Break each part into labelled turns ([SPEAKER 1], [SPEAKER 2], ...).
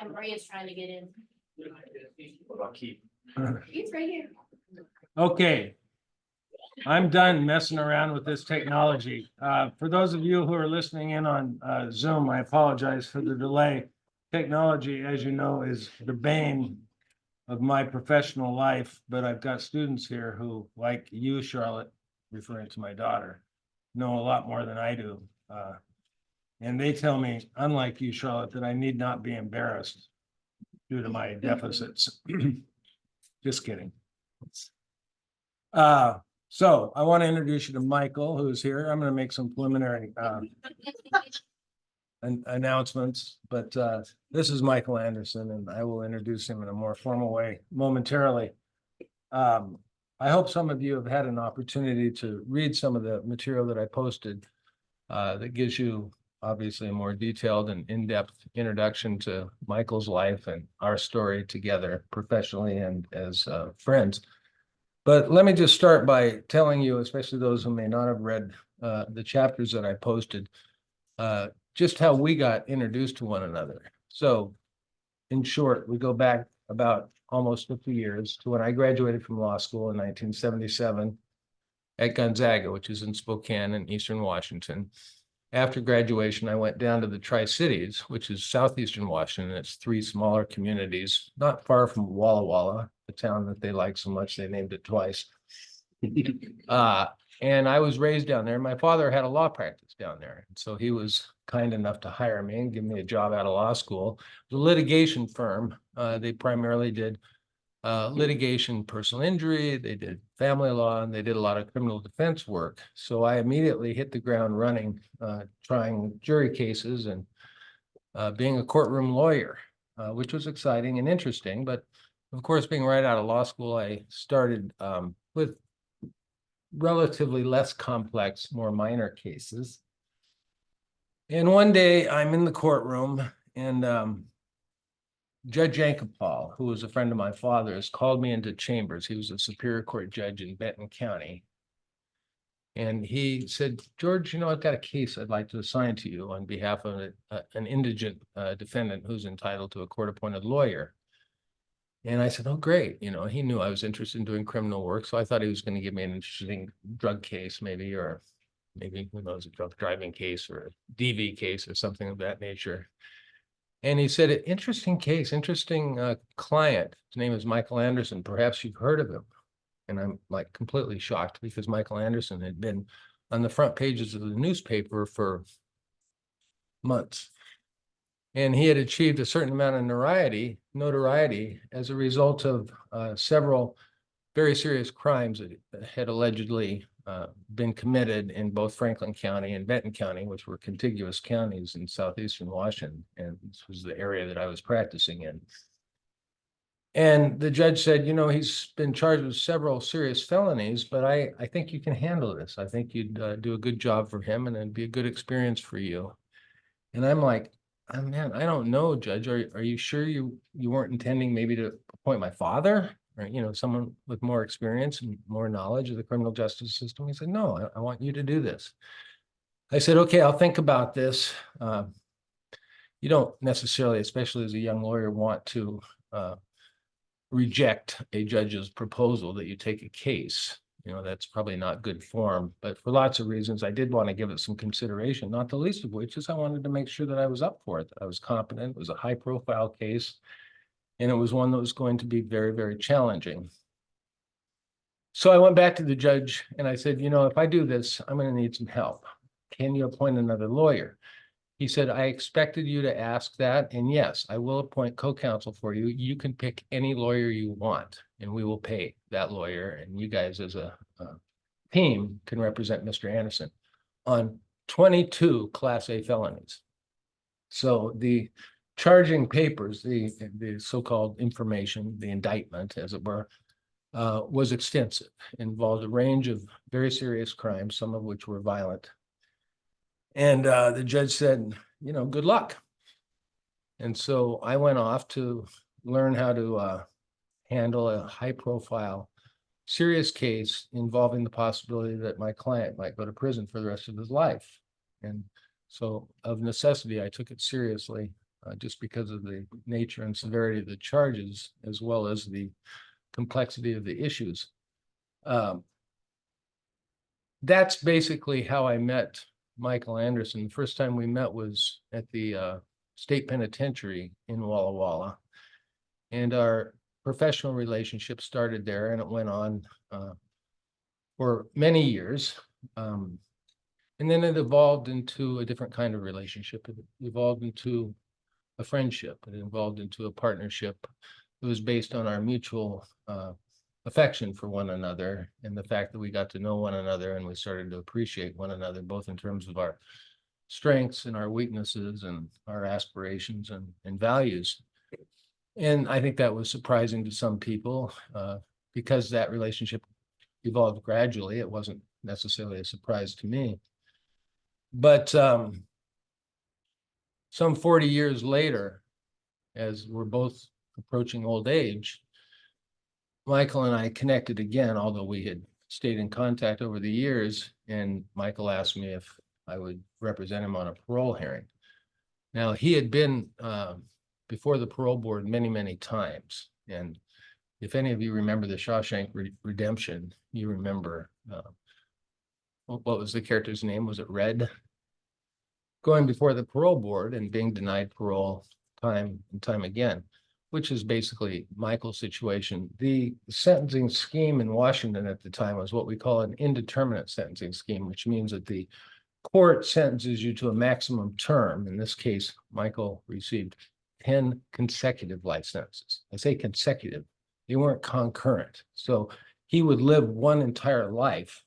[SPEAKER 1] And Maria's trying to get in.
[SPEAKER 2] What about Keith?
[SPEAKER 1] He's right here.
[SPEAKER 3] Okay. I'm done messing around with this technology. For those of you who are listening in on Zoom, I apologize for the delay. Technology, as you know, is the bane of my professional life, but I've got students here who, like you, Charlotte, referring to my daughter, know a lot more than I do. And they tell me, unlike you, Charlotte, that I need not be embarrassed due to my deficits. Just kidding. So I want to introduce you to Michael, who's here. I'm going to make some preliminary announcements, but this is Michael Anderson, and I will introduce him in a more formal way momentarily. I hope some of you have had an opportunity to read some of the material that I posted that gives you obviously a more detailed and in-depth introduction to Michael's life and our story together professionally and as friends. But let me just start by telling you, especially those who may not have read the chapters that I posted, just how we got introduced to one another. So in short, we go back about almost 50 years to when I graduated from law school in 1977 at Gonzaga, which is in Spokane in Eastern Washington. After graduation, I went down to the Tri-Cities, which is southeastern Washington. It's 3 smaller communities, not far from Walla Walla, the town that they like so much, they named it twice. And I was raised down there. My father had a law practice down there. So he was kind enough to hire me and give me a job out of law school. The litigation firm, they primarily did litigation, personal injury, they did family law, and they did a lot of criminal defense work. So I immediately hit the ground running, trying jury cases and being a courtroom lawyer, which was exciting and interesting. But of course, being right out of law school, I started with relatively less complex, more minor cases. And one day I'm in the courtroom and Judge Yankopal, who was a friend of my father's, called me into chambers. He was a Superior Court judge in Benton County. And he said, George, you know, I've got a case I'd like to assign to you on behalf of an indigent defendant who's entitled to a court-appointed lawyer. And I said, oh, great. You know, he knew I was interested in doing criminal work. So I thought he was going to give me an interesting drug case, maybe, or maybe, who knows, a drunk driving case or a DV case or something of that nature. And he said, interesting case, interesting client. His name is Michael Anderson. Perhaps you've heard of him. And I'm like completely shocked because Michael Anderson had been on the front pages of the newspaper for months. And he had achieved a certain amount of notoriety as a result of several very serious crimes that had allegedly been committed in both Franklin County and Benton County, which were contiguous counties in southeastern Washington. And this was the area that I was practicing in. And the judge said, you know, he's been charged with several serious felonies, but I think you can handle this. I think you'd do a good job for him and it'd be a good experience for you. And I'm like, oh, man, I don't know, Judge. Are you sure you weren't intending maybe to appoint my father? Or, you know, someone with more experience and more knowledge of the criminal justice system? He said, no, I want you to do this. I said, okay, I'll think about this. You don't necessarily, especially as a young lawyer, want to reject a judge's proposal that you take a case. You know, that's probably not good form, but for lots of reasons, I did want to give it some consideration, not the least of which is I wanted to make sure that I was up for it, that I was competent. It was a high profile case. And it was one that was going to be very, very challenging. So I went back to the judge and I said, you know, if I do this, I'm going to need some help. Can you appoint another lawyer? He said, I expected you to ask that. And yes, I will appoint co-counsel for you. You can pick any lawyer you want and we will pay that lawyer. And you guys as a team can represent Mr. Anderson on 22 Class A felonies. So the charging papers, the so-called information, the indictment, as it were, was extensive, involved a range of very serious crimes, some of which were violent. And the judge said, you know, good luck. And so I went off to learn how to handle a high-profile, serious case involving the possibility that my client might go to prison for the rest of his life. And so of necessity, I took it seriously. just because of the nature and severity of the charges, as well as the complexity of the issues. That's basically how I met Michael Anderson. The first time we met was at the state penitentiary in Walla Walla. And our professional relationship started there, and it went on for many years. And then it evolved into a different kind of relationship. It evolved into a friendship. It evolved into a partnership. It was based on our mutual affection for one another, and the fact that we got to know one another and we started to appreciate one another, both in terms of our strengths and our weaknesses and our aspirations and values. And I think that was surprising to some people because that relationship evolved gradually. It wasn't necessarily a surprise to me. But some 40 years later, as we're both approaching old age, Michael and I connected again, although we had stayed in contact over the years, and Michael asked me if I would represent him on a parole hearing. Now, he had been before the parole board many, many times. And if any of you remember the Shawshank Redemption, you remember, what was the character's name? Was it Red? Going before the parole board and being denied parole time and time again, which is basically Michael's situation. The sentencing scheme in Washington at the time was what we call an indeterminate sentencing scheme, which means that the court sentences you to a maximum term. In this case, Michael received 10 consecutive life sentences. I say consecutive, they weren't concurrent. So he would live one entire life,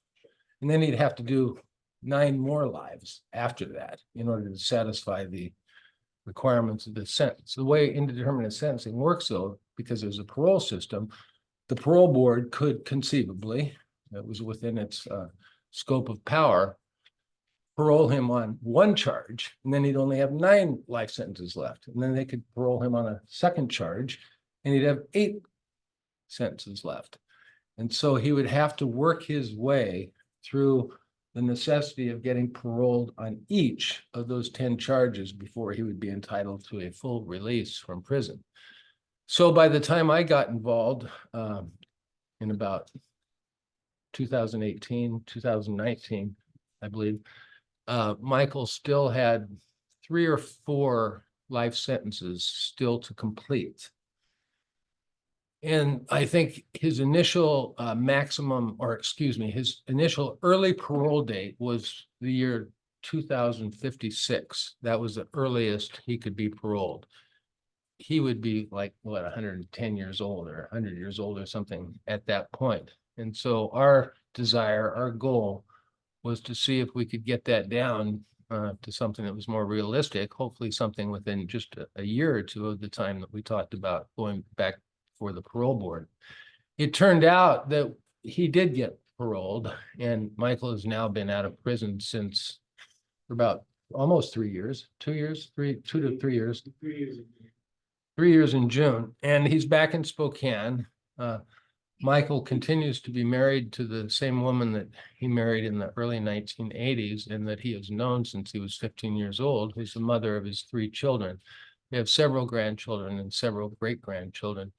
[SPEAKER 3] and then he'd have to do 9 more lives after that in order to satisfy the requirements of the sentence. The way indeterminate sentencing works, though, because there's a parole system, the parole board could conceivably, that was within its scope of power, parole him on one charge, and then he'd only have 9 life sentences left. And then they could parole him on a second charge, and he'd have 8 sentences left. And so he would have to work his way through the necessity of getting paroled on each of those 10 charges before he would be entitled to a full release from prison. So by the time I got involved in about 2018, 2019, I believe, Michael still had 3 or 4 life sentences still to complete. And I think his initial his initial early parole date was the year 2056. That was the earliest he could be paroled. He would be like, what, 110 years old or 100 years old or something at that point. And so our desire, our goal was to see if we could get that down to something that was more realistic, hopefully something within just a year or two of the time that we talked about going back for the parole board. It turned out that he did get paroled, and Michael has now been out of prison since for about almost 3 years, 2 years, 2 to 3 years.
[SPEAKER 2] 3 years.
[SPEAKER 3] 3 years in June, and he's back in Spokane. Michael continues to be married to the same woman that he married in the early 1980s and that he has known since he was 15 years old, who's the mother of his 3 children. They have several grandchildren and several great-grandchildren.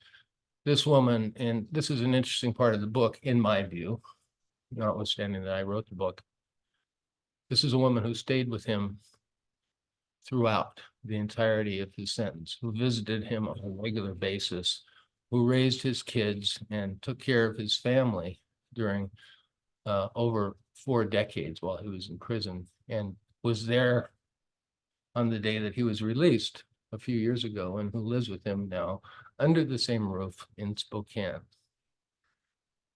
[SPEAKER 3] This woman, and this is an interesting part of the book, in my view, notwithstanding that I wrote the book. This is a woman who stayed with him throughout the entirety of his sentence, who visited him on a regular basis, who raised his kids and took care of his family during over 4 decades while he was in prison, and was there on the day that he was released a few years ago, and who lives with him now under the same roof in Spokane.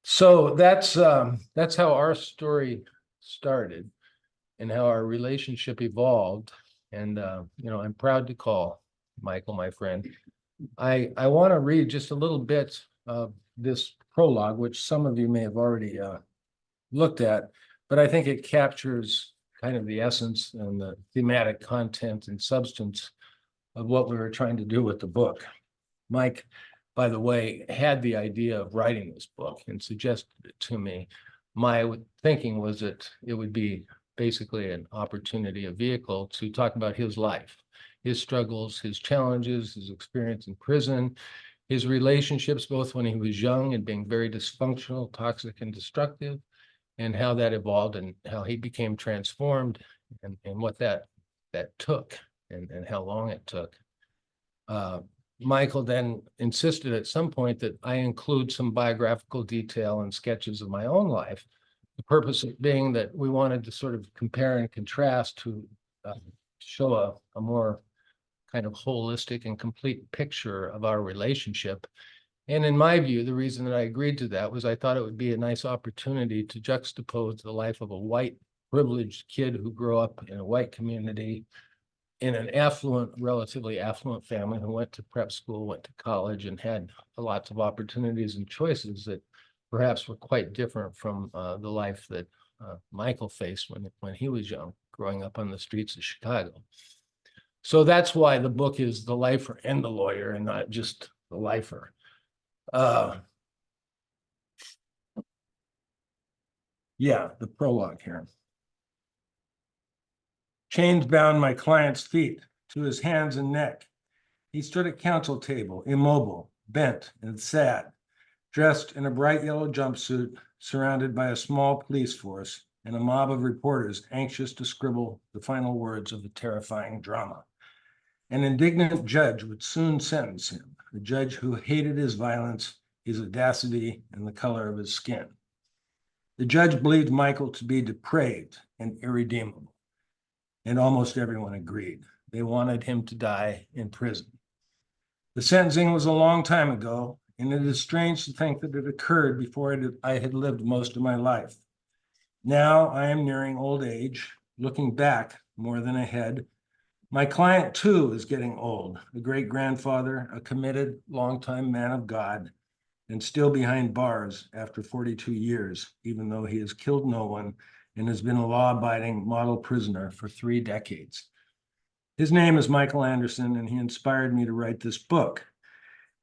[SPEAKER 3] So that's how our story started and how our relationship evolved. And I'm proud to call Michael my friend. I want to read just a little bit of this prologue, which some of you may have already looked at, but I think it captures kind of the essence and the thematic content and substance of what we were trying to do with the book. Mike, by the way, had the idea of writing this book and suggested it to me. My thinking was that it would be basically an opportunity, a vehicle to talk about his life his struggles, his challenges, his experience in prison, his relationships, both when he was young and being very dysfunctional, toxic, and destructive, and how that evolved and how he became transformed, and what that took, and how long it took. Michael then insisted at some point that I include some biographical detail and sketches of my own life. The purpose of being that we wanted to sort of compare and contrast to show a more kind of holistic and complete picture of our relationship. And in my view, the reason that I agreed to that was I thought it would be a nice opportunity to juxtapose the life of a white, privileged kid who grew up in a white community, in an affluent, relatively affluent family, who went to prep school, went to college, and had lots of opportunities and choices that perhaps were quite different from the life that Michael faced when he was young, growing up on the streets of Chicago. So that's why the book is The Lifer and the Lawyer, and not just The Lifer. Yeah, the prologue here. Chains bound my client's feet to his hands and neck. He stood at counsel table, immobile, bent and sad, dressed in a bright yellow jumpsuit, surrounded by a small police force and a mob of reporters anxious to scribble the final words of the terrifying drama. An indignant judge would soon sentence him, a judge who hated his violence, his audacity, and the color of his skin. The judge believed Michael to be depraved and irredeemable, and almost everyone agreed. They wanted him to die in prison. The sentencing was a long time ago, and it is strange to think that it occurred before I had lived most of my life. Now I am nearing old age, looking back more than ahead. My client, too, is getting old, a great-grandfather, a committed, longtime man of God, and still behind bars after 42 years, even though he has killed no one and has been a law-abiding model prisoner for 3 decades. His name is Michael Anderson, and he inspired me to write this book.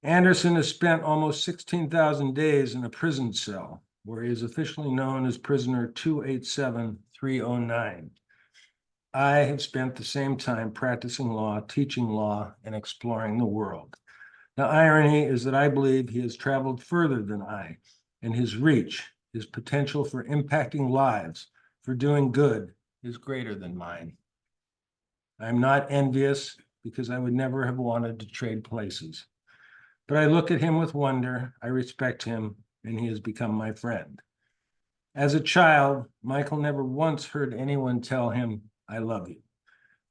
[SPEAKER 3] Anderson has spent almost 16,000 days in a prison cell, where he is officially known as prisoner 287309. I have spent the same time practicing law, teaching law, and exploring the world. The irony is that I believe he has traveled further than I, and his reach, his potential for impacting lives, for doing good, is greater than mine. I'm not envious, because I would never have wanted to trade places. But I look at him with wonder, I respect him, and he has become my friend. As a child, Michael never once heard anyone tell him, "I love you."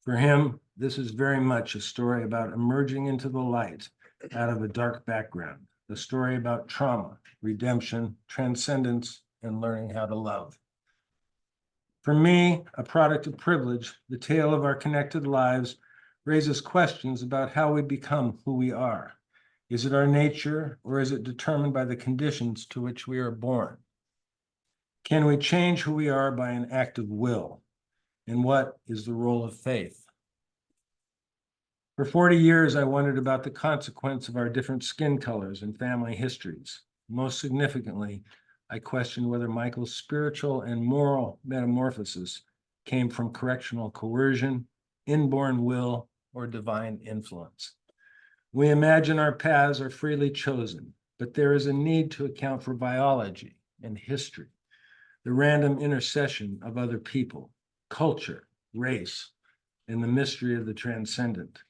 [SPEAKER 3] For him, this is very much a story about emerging into the light out of a dark background, a story about trauma, redemption, transcendence, and learning how to love. For me, a product of privilege, the tale of our connected lives raises questions about how we become who we are. Is it our nature, or is it determined by the conditions to which we are born? Can we change who we are by an act of will? And what is the role of faith? For 40 years, I wondered about the consequence of our different skin colors and family histories. Most significantly, I questioned whether Michael's spiritual and moral metamorphosis came from correctional coercion, inborn will, or divine influence. We imagine our paths are freely chosen, but there is a need to account for biology and history, the random intercession of other people, culture, race, and the mystery of the transcendent.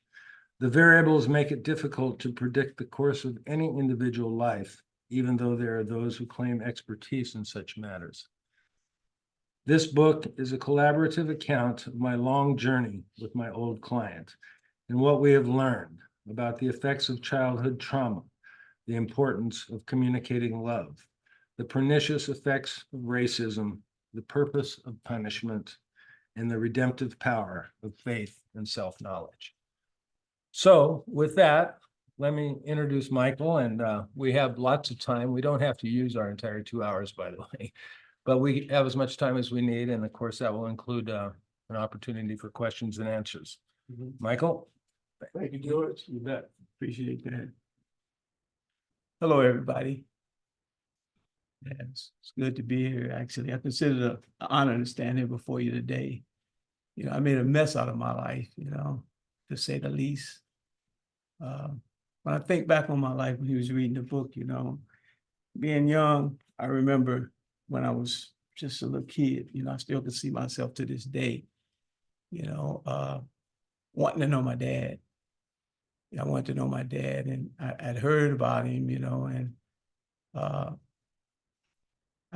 [SPEAKER 3] The variables make it difficult to predict the course of any individual life, even though there are those who claim expertise in such matters. This book is a collaborative account of my long journey with my old client and what we have learned about the effects of childhood trauma, the importance of communicating love, the pernicious effects of racism, the purpose of punishment, and the redemptive power of faith and self-knowledge. So with that, let me introduce Michael, and we have lots of time. We don't have to use our entire 2 hours, by the way, but we have as much time as we need, and of course that will include an opportunity for questions and answers. Michael?
[SPEAKER 4] Thank you, George. You bet. Appreciate that. Hello, everybody. Yeah, it's good to be here. Actually, I consider it an honor to stand here before you today. I made a mess out of my life, to say the least. When I think back on my life when he was reading the book, you know, being young, I remember when I was just a little kid, you know, I still can see myself to this day, you know, wanting to know my dad. I wanted to know my dad, and I'd heard about him, you know, and I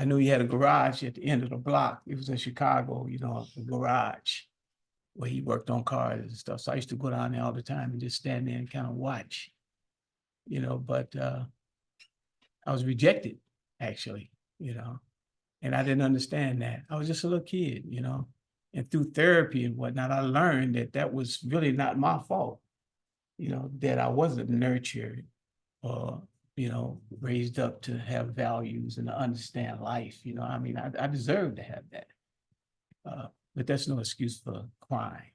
[SPEAKER 4] knew he had a garage at the end of the block. It was in Chicago, you know, a garage where he worked on cars and stuff. So I used to go down there all the time and just stand there and kind of watch, you know, but I was rejected, actually, you know, and I didn't understand that. I was just a little kid, you know, and through therapy and whatnot, I learned that that was really not my fault, you know, that I wasn't nurtured or, you know, raised up to have values and to understand life. You know, I mean, I deserve to have that. But that's no excuse for crime.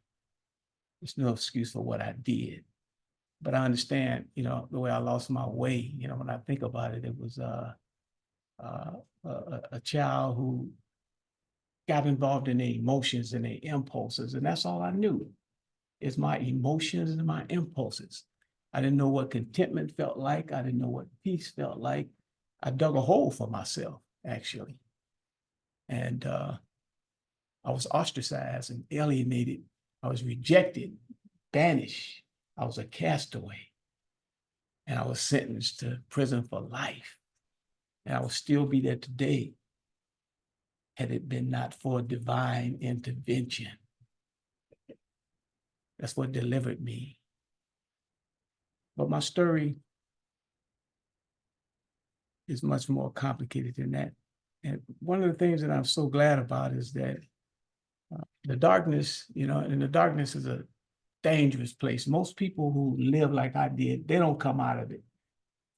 [SPEAKER 4] It's no excuse for what I did. But I understand, you know, the way I lost my way. You know, when I think about it, it was a child who got involved in their emotions and their impulses, and that's all I knew, is my emotions and my impulses. I didn't know what contentment felt like. I didn't know what peace felt like. I dug a hole for myself, actually. And I was ostracized and alienated. I was rejected, banished. I was a castaway. And I was sentenced to prison for life. And I would still be there today had it been not for divine intervention. That's what delivered me. But my story is much more complicated than that. And one of the things that I'm so glad about is that the darkness, you know, and the darkness is a dangerous place. Most people who live like I did, they don't come out of it.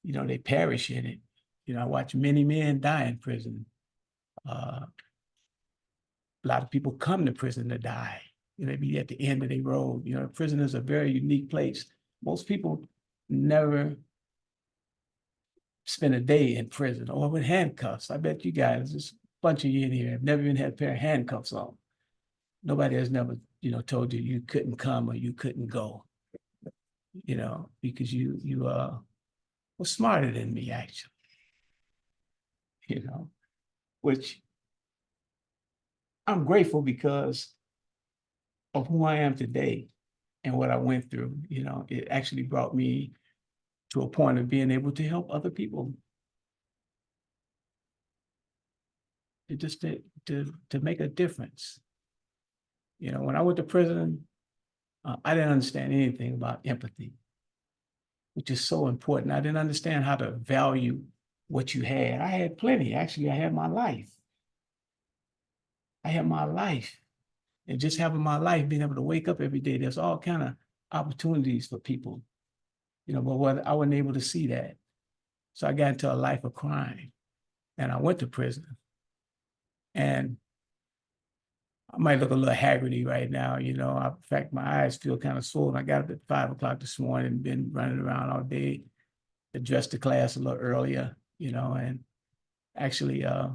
[SPEAKER 4] You know, they perish in it. You know, I watch many men die in prison. A lot of people come to prison to die. You know, they be at the end of their road. You know, prison is a very unique place. Most people never spend a day in prison or with handcuffs. I bet you guys, there's a bunch of you in here have never even had a pair of handcuffs on. Nobody has never, you know, told you you couldn't come or you couldn't go, you know, because you were smarter than me, actually, you know, which I'm grateful because of who I am today and what I went through. You know, it actually brought me to a point of being able to help other people. It just to make a difference. You know, when I went to prison, I didn't understand anything about empathy, which is so important. I didn't understand how to value what you had. I had plenty. Actually, I had my life. I had my life. And just having my life, being able to wake up every day, there's all kind of opportunities for people. You know, but I wasn't able to see that. So I got into a life of crime and I went to prison. And I might look a little haggardy right now, you know. In fact, my eyes feel kind of swollen. I got up at 5 o'clock this morning and been running around all day, addressed the class a little earlier, you know, and actually I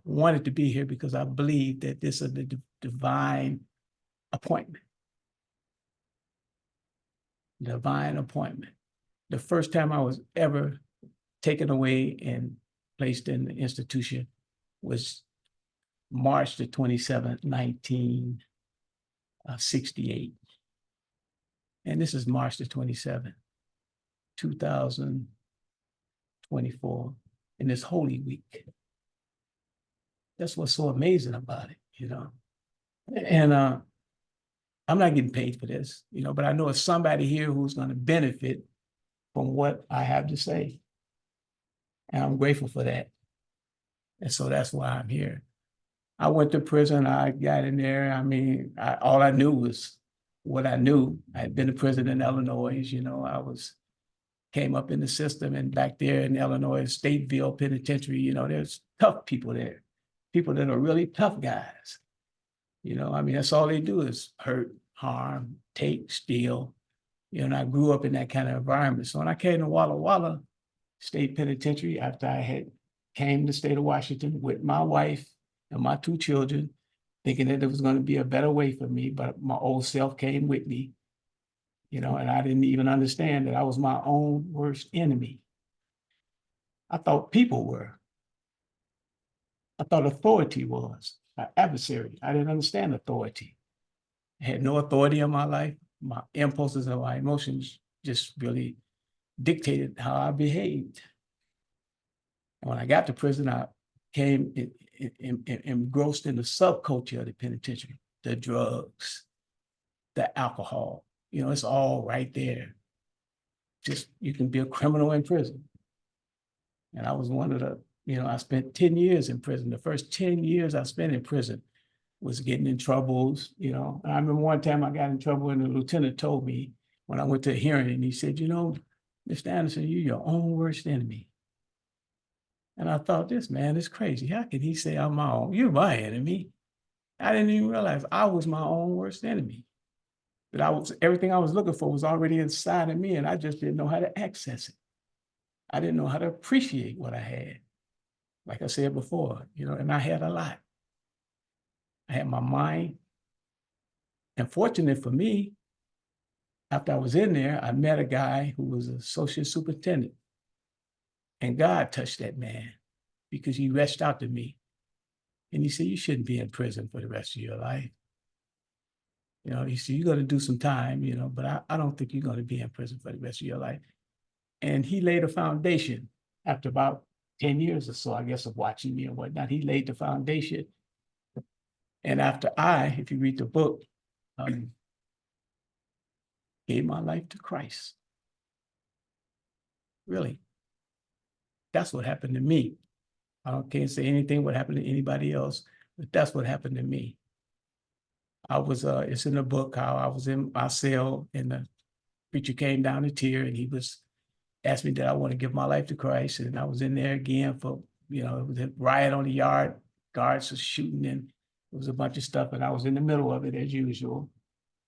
[SPEAKER 4] wanted to be here because I believe that this is the divine appointment. Divine appointment. The first time I was ever taken away and placed in the institution was March the 27th, 1968. And this is March the 27th, 2024, in this Holy Week. That's what's so amazing about it, you know. And I'm not getting paid for this, you know, but I know it's somebody here who's going to benefit from what I have to say. And I'm grateful for that. And so that's why I'm here. I went to prison. I got in there. I mean, all I knew was what I knew. I had been to prison in Illinois. You know, came up in the system, and back there in Illinois, Stateville Penitentiary, you know, there's tough people there, people that are really tough guys. You know, I mean, that's all they do is hurt, harm, take, steal. You know, and I grew up in that kind of environment. So when I came to Walla Walla State Penitentiary, after I had came to the state of Washington with my wife and my 2 children, thinking that there was going to be a better way for me, but my old self came with me, you know, and I didn't even understand that I was my own worst enemy. I thought people were. I thought authority was an adversary. I didn't understand authority. I had no authority in my life. My impulses and my emotions just really dictated how I behaved. And when I got to prison, I came engrossed in the subculture of the penitentiary, the drugs, the alcohol. You know, it's all right there. Just you can be a criminal in prison. And I was one of the, you know, I spent 10 years in prison. The first 10 years I spent in prison was getting in troubles, you know. And I remember one time I got in trouble and the lieutenant told me when I went to a hearing, and he said, you know, Mr. Anderson, you're your own worst enemy. And I thought, this man is crazy. How can he say I'm my own? You're my enemy. I didn't even realize I was my own worst enemy. That everything I was looking for was already inside of me, and I just didn't know how to access it. I didn't know how to appreciate what I had. Like I said before, you know, and I had a lot. I had my mind. And fortunate for me, after I was in there, I met a guy who was an associate superintendent. And God touched that man because he reached out to me. And he said, you shouldn't be in prison for the rest of your life. You know, he said, you're going to do some time, you know, but I don't think you're going to be in prison for the rest of your life. And he laid a foundation after about 10 years or so, I guess, of watching me and whatnot. He laid the foundation. And after if you read the book, gave my life to Christ. Really. That's what happened to me. Can't say anything what happened to anybody else, but that's what happened to me. I was, it's in the book how I was in my cell and the preacher came down to tear and he asked me that I want to give my life to Christ. And I was in there again for, you know, it was a riot on the yard, guards were shooting and it was a bunch of stuff. And I was in the middle of it as usual.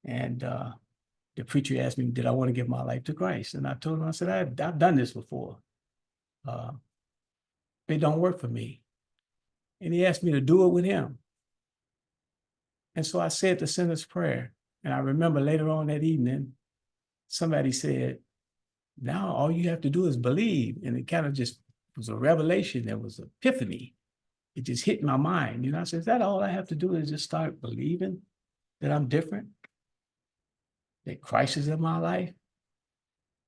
[SPEAKER 4] And the preacher asked me, did I want to give my life to Christ? And I told him, I said, I've done this before. It don't work for me. And he asked me to do it with him. And so I said the sinner's prayer. And I remember later on that evening, somebody said, now all you have to do is believe. And it kind of just was a revelation. There was an epiphany. It just hit my mind. You know, I said, is that all I have to do is just start believing that I'm different? That Christ is in my life?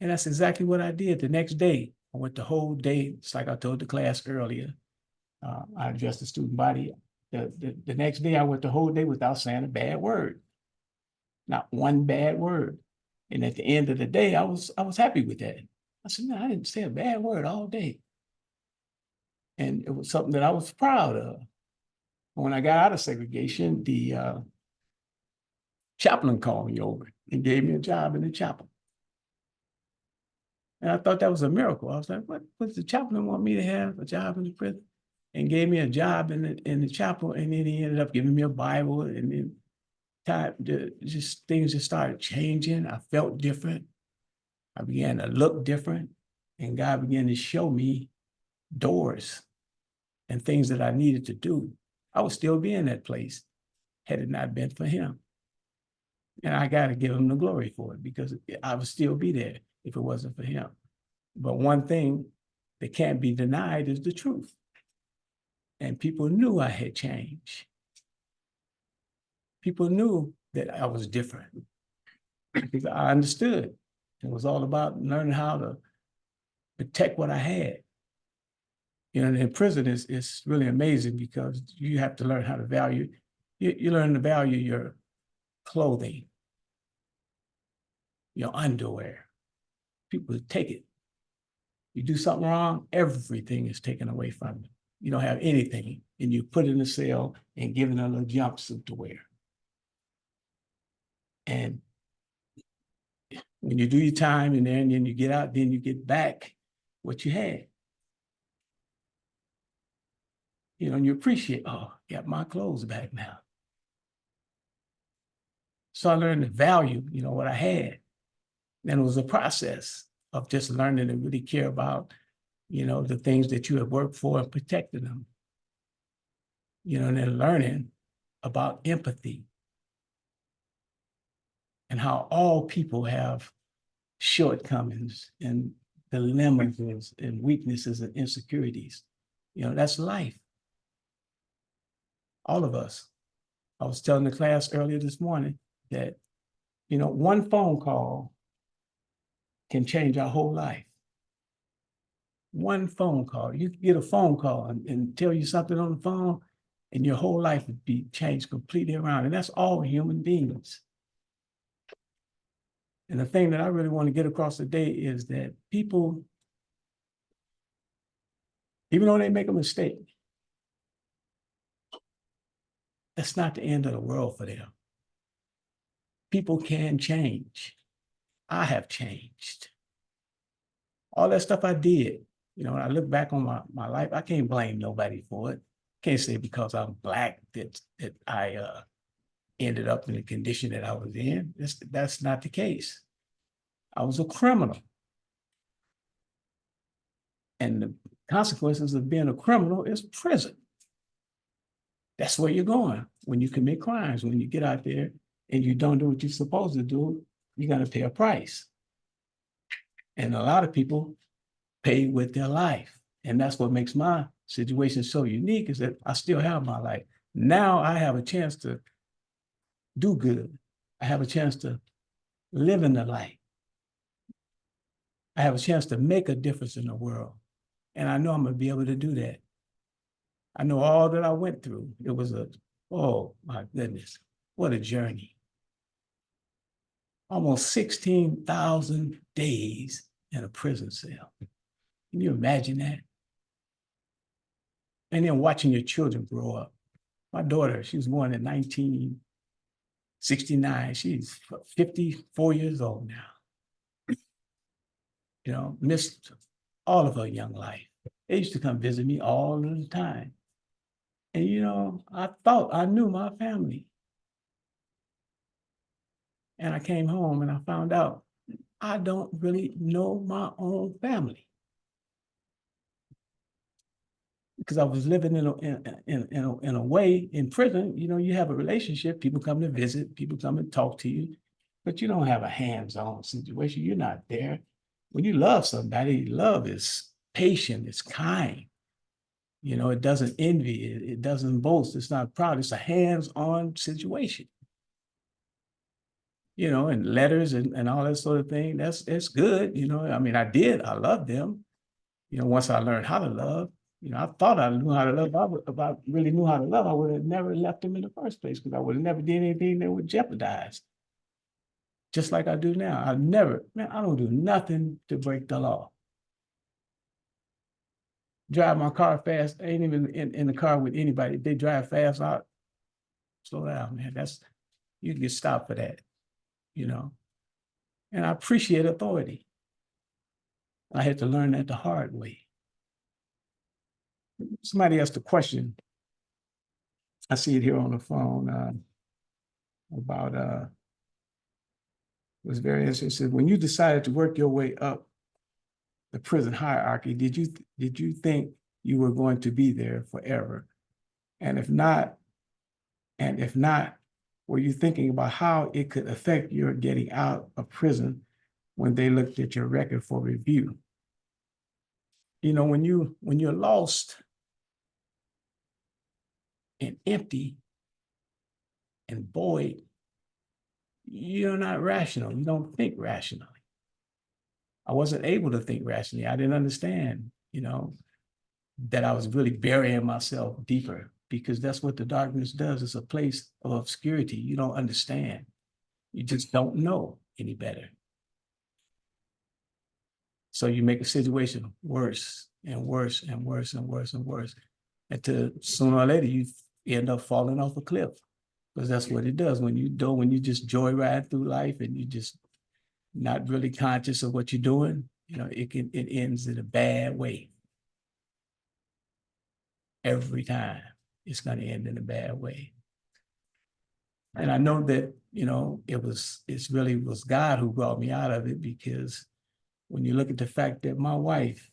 [SPEAKER 4] And that's exactly what I did. The next day, I went the whole day. It's like I told the class earlier. I addressed the student body. The next day, I went the whole day without saying a bad word. Not one bad word. And at the end of the day, I was happy with that. I said, man, I didn't say a bad word all day. And it was something that I was proud of. When I got out of segregation, the chaplain called me over and gave me a job in the chapel. And I thought that was a miracle. I was like, what does the chaplain want me to have a job in the prison? And gave me a job in the chapel. And then he ended up giving me a Bible. And then things just started changing. I felt different. I began to look different. And God began to show me doors and things that I needed to do. I would still be in that place had it not been for him. And I got to give him the glory for it because I would still be there if it wasn't for him. But one thing that can't be denied is the truth. And people knew I had changed. People knew that I was different because I understood. It was all about learning how to protect what I had. You know, in prison it's really amazing because you have to learn how to value, you learn to value your clothing, your underwear. People take it. You do something wrong, everything is taken away from you. You don't have anything, and you put it in a cell and give it a little jumpsuit to wear. And when you do your time in there and then you get out, then you get back what you had. You know, and you appreciate, oh, I got my clothes back now. So I learned to value, you know, what I had. And it was a process of just learning to really care about, you know, the things that you have worked for and protecting them. You know, and then learning about empathy and how all people have shortcomings and dilemmas and weaknesses and insecurities. You know, that's life. All of us. I was telling the class earlier this morning that, you know, one phone call can change our whole life. One phone call. You can get a phone call and tell you something on the phone, and your whole life would be changed completely around. And that's all human beings. And the thing that I really want to get across today is that people, even though they make a mistake, that's not the end of the world for them. People can change. I have changed. All that stuff I did, you know, when I look back on my life, I can't blame nobody for it. Can't say because I'm Black that I ended up in the condition that I was in. That's not the case. I was a criminal. And the consequences of being a criminal is prison. That's where you're going when you commit crimes. When you get out there and you don't do what you're supposed to do, you're going to pay a price. And a lot of people pay with their life. And that's what makes my situation so unique, is that I still have my life. Now I have a chance to do good. I have a chance to live in the light. I have a chance to make a difference in the world. And I know I'm going to be able to do that. I know all that I went through. It was oh my goodness, what a journey. Almost 16,000 days in a prison cell. Can you imagine that? And then watching your children grow up. My daughter, she was born in 1969. She's 54 years old now. You know, missed all of her young life. They used to come visit me all the time. And, you know, I thought I knew my family. And I came home and I found out I don't really know my own family. Because I was living in a way in prison, you know, you have a relationship, people come to visit, people come and talk to you, but you don't have a hands-on situation. You're not there. When you love somebody, love is patient, it's kind. You know, it doesn't envy, it doesn't boast, it's not proud, it's a hands-on situation. You know, and letters and all that sort of thing, it's good. You know, I mean, I loved them. You know, once I learned how to love, you know, I thought I knew how to love. If I really knew how to love, I would have never left them in the first place, because I would have never did anything that would jeopardize. Just like I do now. I don't do nothing to break the law. Drive my car fast, I ain't even in the car with anybody. If they drive fast, I'll slow down, man. You can get stopped for that, you know. And I appreciate authority. I had to learn that the hard way. Somebody asked a question. I see it here on the phone about it was very interesting. It said, when you decided to work your way up the prison hierarchy, did you think you were going to be there forever? And if not, were you thinking about how it could affect your getting out of prison when they looked at your record for review? You know, when you're lost and empty and void, you're not rational. You don't think rationally. I wasn't able to think rationally. I didn't understand, you know, that I was really burying myself deeper, because that's what the darkness does. It's a place of obscurity. You don't understand. You just don't know any better. So you make a situation worse and worse and worse and worse and worse, until sooner or later you end up falling off a cliff, because that's what it does when you just joyride through life and you just not really conscious of what you're doing. You know, it ends in a bad way. Every time it's going to end in a bad way. And I know that, you know, it really was God who brought me out of it, because when you look at the fact that my wife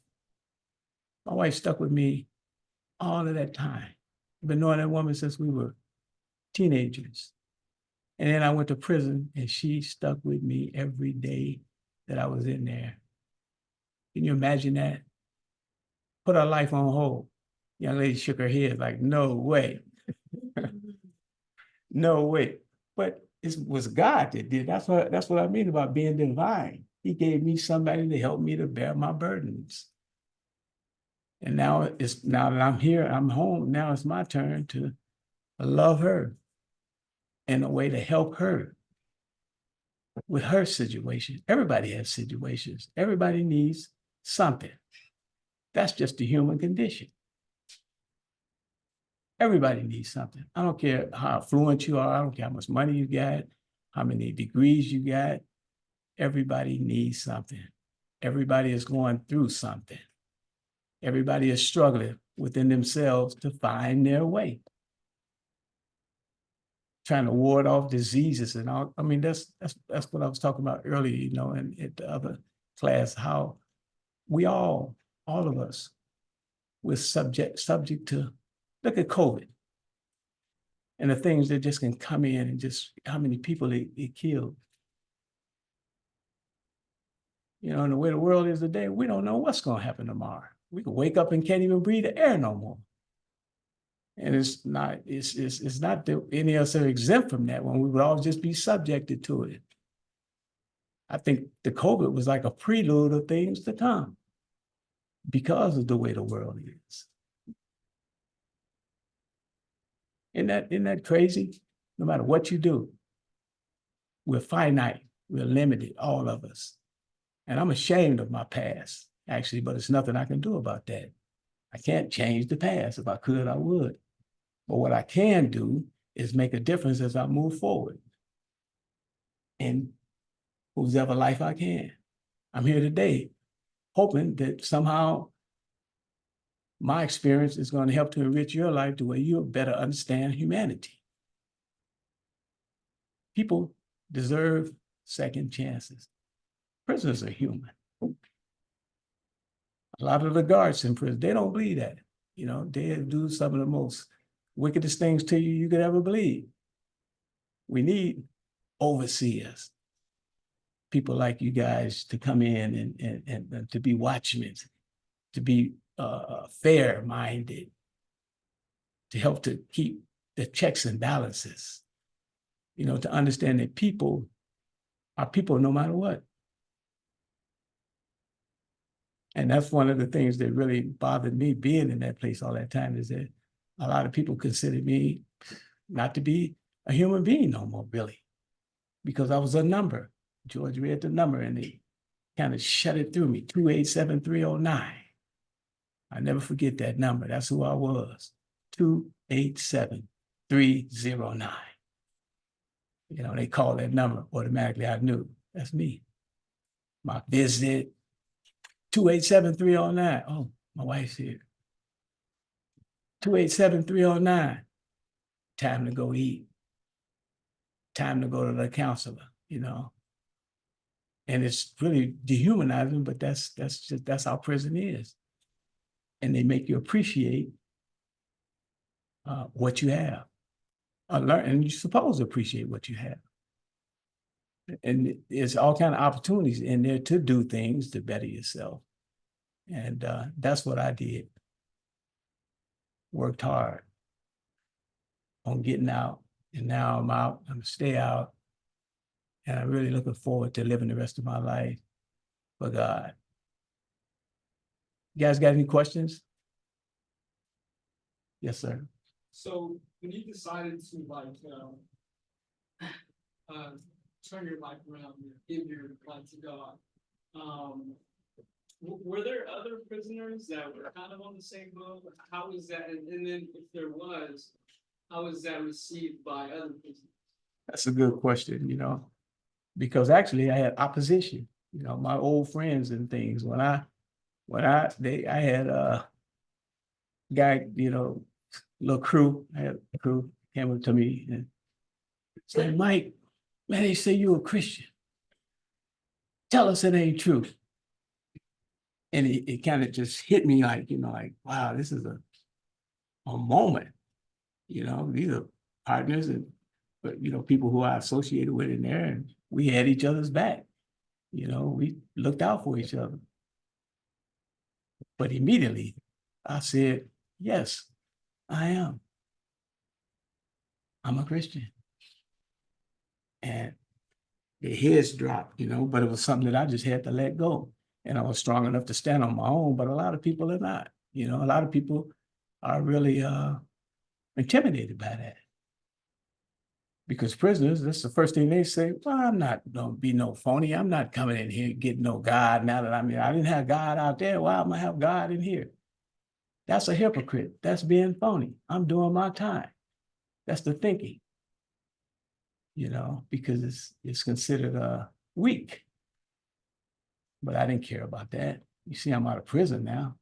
[SPEAKER 4] stuck with me all of that time. I've been knowing that woman since we were teenagers. And then I went to prison and she stuck with me every day that I was in there. Can you imagine that? Put her life on hold. Young lady shook her head like, no way. No way. But it was God that did. That's what I mean about being divine. He gave me somebody to help me to bear my burdens. And now that I'm here, I'm home. Now it's my turn to love her in a way to help her with her situation. Everybody has situations. Everybody needs something. That's just the human condition. Everybody needs something. I don't care how affluent you are. I don't care how much money you got, how many degrees you got. Everybody needs something. Everybody is going through something. Everybody is struggling within themselves to find their way. Trying to ward off diseases and all. I mean, that's what I was talking about earlier, you know, in the other class, how we all of us, we're subject to, look at COVID and the things that just can come in and just how many people it killed. You know, and the way the world is today, we don't know what's going to happen tomorrow. We can wake up and can't even breathe the air no more. And it's not that any of us are exempt from that when we would all just be subjected to it. I think the COVID was like a prelude of things to come because of the way the world is. Isn't that crazy? No matter what you do, we're finite, we're limited, all of us. And I'm ashamed of my past, actually, but it's nothing I can do about that. I can't change the past. If I could, I would. But what I can do is make a difference as I move forward in whosever life I can. I'm here today, hoping that somehow my experience is going to help to enrich your life the way you'll better understand humanity. People deserve second chances. Prisoners are human. A lot of the guards in prison, they don't believe that. You know, they do some of the most wickedest things to you could ever believe. We need overseers, people like you guys to come in and to be watchmen, to be fair-minded, to help to keep the checks and balances, you know, to understand that people are people no matter what. And that's one of the things that really bothered me being in that place all that time, is that a lot of people considered me not to be a human being no more, really, because I was a number. George read the number and they kind of shut it through me, 287-309. I never forget that number. That's who I was, 287-309. You know, they called that number automatically. I knew that's me. My visit, 287-309. Oh, my wife's here. 287-309. Time to go eat. Time to go to the counselor, you know. And it's really dehumanizing, but that's how prison is. And they make you appreciate what you have. And you're supposed to appreciate what you have. And there's all kinds of opportunities in there to do things to better yourself. And that's what I did. Worked hard on getting out. And now I'm out. I'm gonna stay out. And I'm really looking forward to living the rest of my life for God. You guys got any questions? Yes, sir.
[SPEAKER 5] So when you decided to turn your life around and give your life to God, were there other prisoners that were kind of on the same boat? How was that? And then if there was, how was that received by other prisoners?
[SPEAKER 4] That's a good question, you know, because actually I had opposition, you know, my old friends and things. I had a guy, you know, little crew, I had a crew came up to me and said, Mike, man, they say you're a Christian. Tell us it ain't true. And it kind of just hit me like, you know, like, wow, this is a moment. You know, these are partners and, but you know, people who I associated with in there, and we had each other's back. You know, we looked out for each other. But immediately I said, yes, I am. I'm a Christian. And their heads dropped, you know, but it was something that I just had to let go. And I was strong enough to stand on my own, but a lot of people are not. You know, a lot of people are really intimidated by that. Because prisoners, that's the first thing they say, well, I'm not gonna be no phony. I'm not coming in here getting no God now that I'm here. I didn't have God out there. Why am I have God in here? That's a hypocrite. That's being phony. I'm doing my time. That's the thinking. You know, because it's considered weak. But I didn't care about that. You see, I'm out of prison now.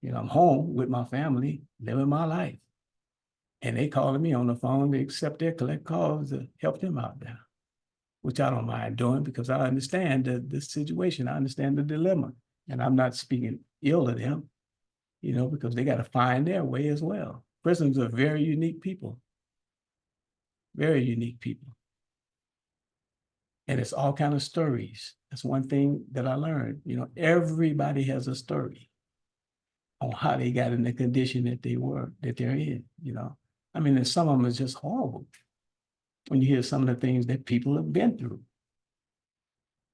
[SPEAKER 4] You know, I'm home with my family, living my life. And they calling me on the phone to accept their collect calls to help them out now, which I don't mind doing because I understand the situation. I understand the dilemma. And I'm not speaking ill of them, you know, because they got to find their way as well. Prisoners are very unique people. Very unique people. And it's all kind of stories. That's one thing that I learned. You know, everybody has a story on how they got in the condition that they're in, you know. I mean, and some of them is just horrible. When you hear some of the things that people have been through,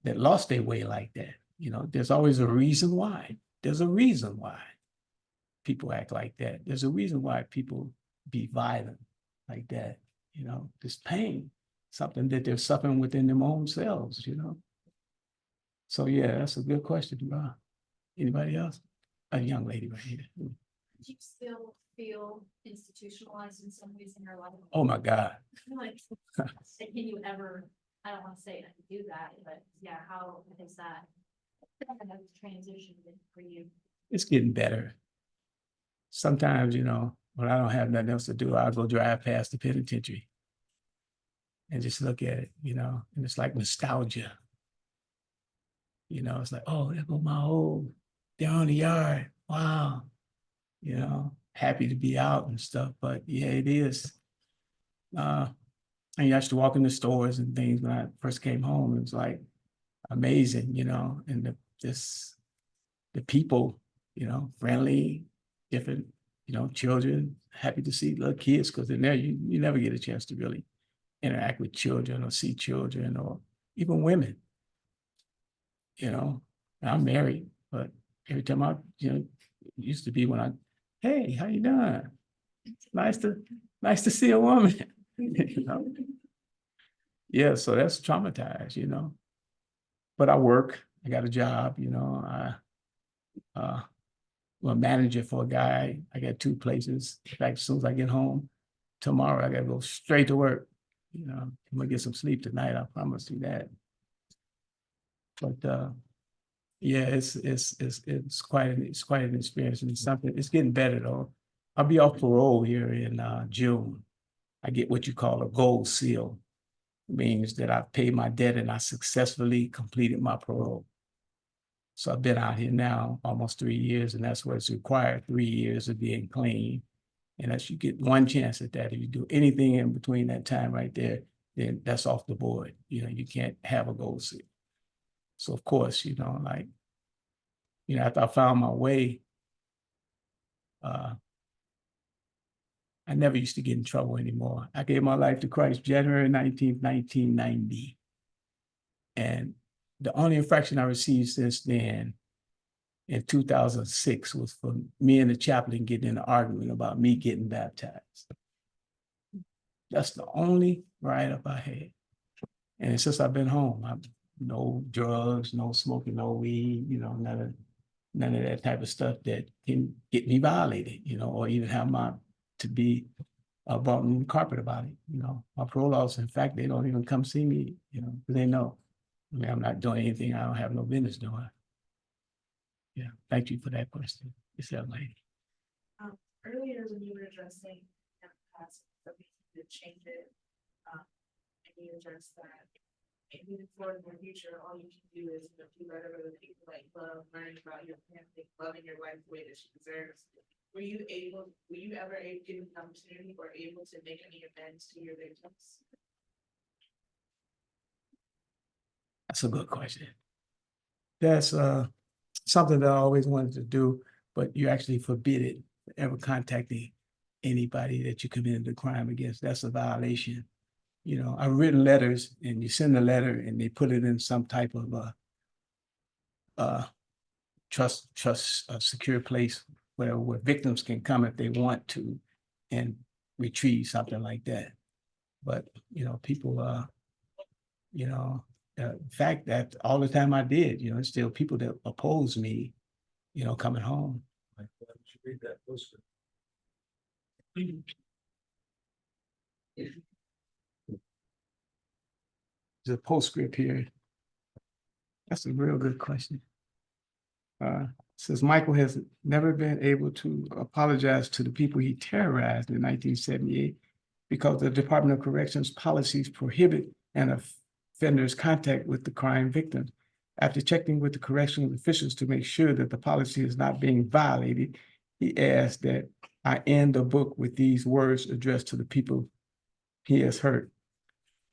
[SPEAKER 4] that lost their way like that, you know, there's always a reason why. There's a reason why people act like that. There's a reason why people be violent like that, you know, this pain, something that they're suffering within their own selves, you know. So yeah, that's a good question, bro. Anybody else? A young lady right here.
[SPEAKER 1] Do you still feel institutionalized in some ways in your life?
[SPEAKER 4] Oh my God.
[SPEAKER 1] Like, can you ever, I don't want to say I could do that, but yeah, how is that kind of transition for you?
[SPEAKER 4] It's getting better. Sometimes, you know, when I don't have nothing else to do, I'll go drive past the penitentiary and just look at it, you know, and it's like nostalgia. You know, it's like, oh, there go my old, they're on the yard. Wow. You know, happy to be out and stuff. But yeah, it is. I used to walk in the stores and things when I first came home. It was like amazing, you know, and the people, you know, friendly, different, you know, children, happy to see little kids because in there you never get a chance to really interact with children or see children or even women. You know, I'm married, but every time I, you know, it used to be when hey, how you doing? Nice to see a woman. You know? Yeah, so that's traumatized, you know. But I work, I got a job, you know. I'm a manager for a guy. I got 2 places. In fact, as soon as I get home tomorrow, I gotta go straight to work. You know, I'm gonna get some sleep tonight, I promise you that. But yeah, it's quite an experience, and it's getting better though. I'll be off parole here in June. I get what you call a gold seal. It means that I've paid my debt and I successfully completed my parole. So I've been out here now almost 3 years, and that's what's required, 3 years of being clean. And that's you get one chance at that. If you do anything in between that time right there, then that's off the board. You know, you can't have a gold seal. So of course, you know, like, you know, after I found my way, I never used to get in trouble anymore. I gave my life to Christ January 19th, 1990. And the only infraction I received since then in 2006 was for me and the chaplain getting in an argument about me getting baptized. That's the only write-up I had. And since I've been home, no drugs, no smoking, no weed, you know, none of that type of stuff that can get me violated, you know, or even have to be brought in the carpet about it. You know, my parole officer, in fact, they don't even come see me, you know, because they know, I mean, I'm not doing anything I don't have no business doing. Yeah, thank you for that question. It's that lady.
[SPEAKER 1] Earlier when you were addressing empathize, that we could change it, and you addressed that
[SPEAKER 6] moving forward in the future, all you can do is, do better with people like love, learning about your family, loving your wife the way that she deserves. Were you ever given the opportunity or able to make any amends to your victims?
[SPEAKER 4] That's a good question. That's something that I always wanted to do, but you actually forbid it ever contacting anybody that you committed a crime against. That's a violation. You know, I've written letters and you send a letter and they put it in some type of secure place where victims can come if they want to and retrieve something like that. But, you know, people, in fact, that all the time I did, it's still people that oppose me, coming home.
[SPEAKER 3] I should read that poster.
[SPEAKER 4] There's a postscript here. That's a real good question. Says Michael has never been able to apologize to the people he terrorized in 1978 because the Department of Corrections policies prohibit an offender's contact with the crime victims. After checking with the correctional officials to make sure that the policy is not being violated, he asked that I end the book with these words addressed to the people he has hurt.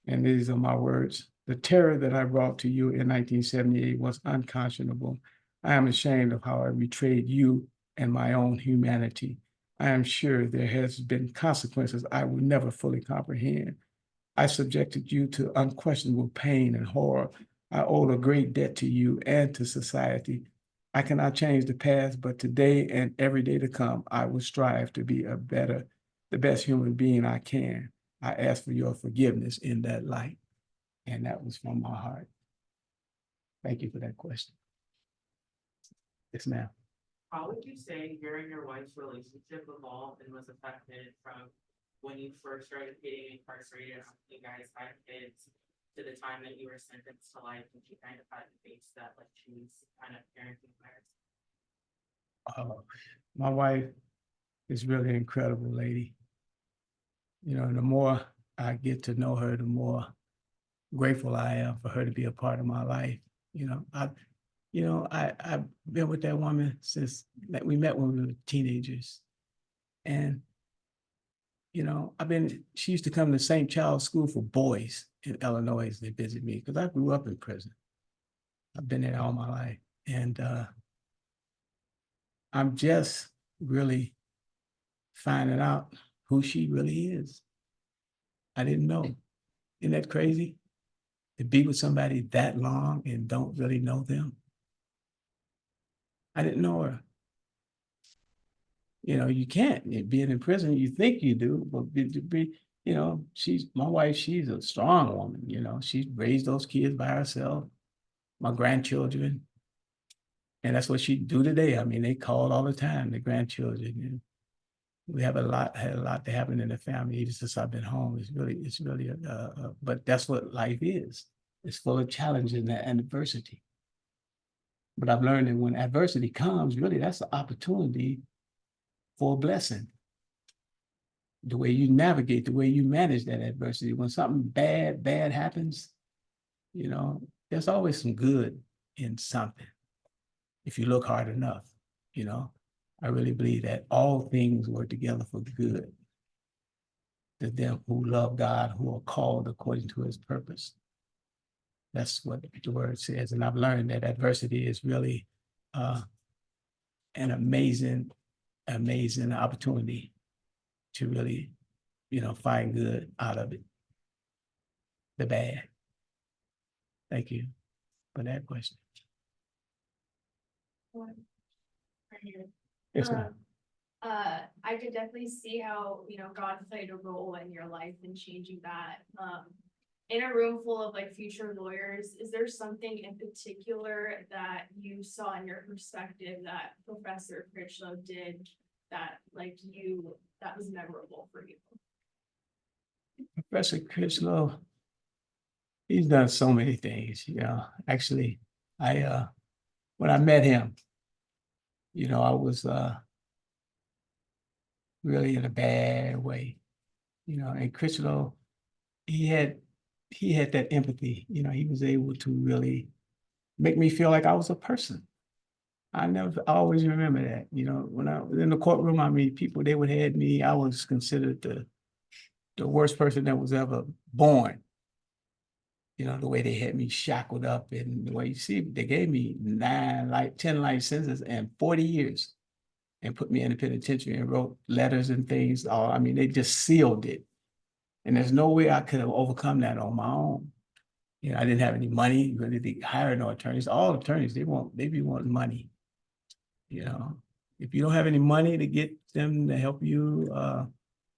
[SPEAKER 4] And these are my words. The terror that I brought to you in 1978 was unconscionable. I am ashamed of how I betrayed you and my own humanity. I am sure there has been consequences I will never fully comprehend. I subjected you to unquestionable pain and horror. I owe a great debt to you and to society. I cannot change the past, but today and every day to come, I will strive to be the best human being I can. I ask for your forgiveness in that light. And that was from my heart. Thank you for that question. Yes, ma'am.
[SPEAKER 6] How would you say your and your wife's relationship evolved and was affected from when you first started getting incarcerated after you guys had kids to the time that you were sentenced to life and she kind of had to face that, like, she's kind of parenting virus?
[SPEAKER 4] My wife is really an incredible lady. The more I get to know her, the more grateful I am for her to be a part of my life. I've been with that woman since we met when we were teenagers. And, she used to come to St. Charles School for Boys in Illinois and visit me because I grew up in prison. I've been there all my life. And I'm just really finding out who she really is. I didn't know. Isn't that crazy? To be with somebody that long and don't really know them. I didn't know her. You can't. Being in prison, you think you do, but she's my wife, she's a strong woman, she's raised those kids by herself, my grandchildren. And that's what she do today. I mean, they call all the time, the grandchildren. We have had a lot to happen in the family even since I've been home. It's really, but that's what life is. It's full of challenges and adversity. But I've learned that when adversity comes, really, that's an opportunity for a blessing. The way you navigate, the way you manage that adversity. When something bad happens, there's always some good in something. If you look hard enough, I really believe that all things work together for good. To them who love God, who are called according to his purpose. That's what the word says. And I've learned that adversity is really an amazing opportunity to really, find good out of it. The bad. Thank you for that question.
[SPEAKER 1] Right here.
[SPEAKER 4] Yes, ma'am.
[SPEAKER 1] I could definitely see how, God played a role in your life in changing that. In a room full of future lawyers, is there something in particular that you saw in your perspective that Professor Critchow did that that was memorable for you?
[SPEAKER 4] Professor Critchow, he's done so many things, Actually, when I met him, I was really in a bad way, and Critchlow, he had he had that empathy, you know, he was able to really make me feel like I was a person. I always remember that, you know, when I was in the courtroom, I mean, people, they would have me, I was considered the worst person that was ever born. You know, the way they had me shackled up and the way you see, they gave me 10 life sentences and 40 years and put me in the penitentiary and wrote letters and things. I mean, they just sealed it. And there's no way I could have overcome that on my own. You know, I didn't have any money, really to hire no attorneys. All attorneys, they be wanting money. You know, if you don't have any money to get them to help you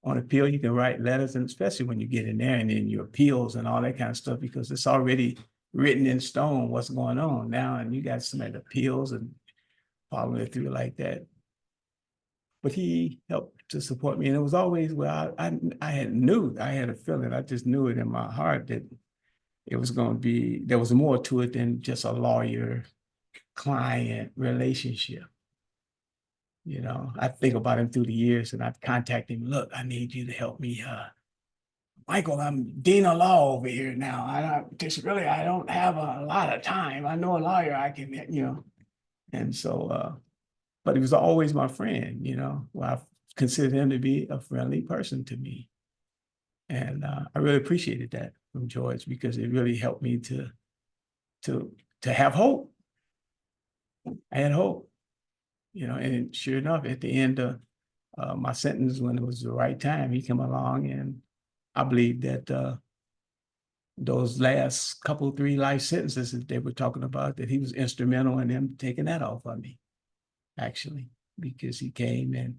[SPEAKER 4] on appeal, you can write letters, and especially when you get in there and then your appeals and all that kind of stuff, because it's already written in stone what's going on now, and you got some appeals and following it through like that. But he helped to support me, and it was always I had a feeling, I just knew it in my heart that it was going to be, there was more to it than just a lawyer-client relationship. You know, I think about him through the years, and I'd contact him. Look, I need you to help me. Michael, I'm Dean of Law over here now. I don't have a lot of time. I know a lawyer I can, you know. And so, but he was always my friend, you know. Well, I considered him to be a friendly person to me. And I really appreciated that from George, because it really helped me to have hope. I had hope. You know, and sure enough, at the end of my sentence, when it was the right time, he came along, and I believe that those last couple, 3 life sentences that they were talking about, that he was instrumental in them taking that off of me, actually, because he came and,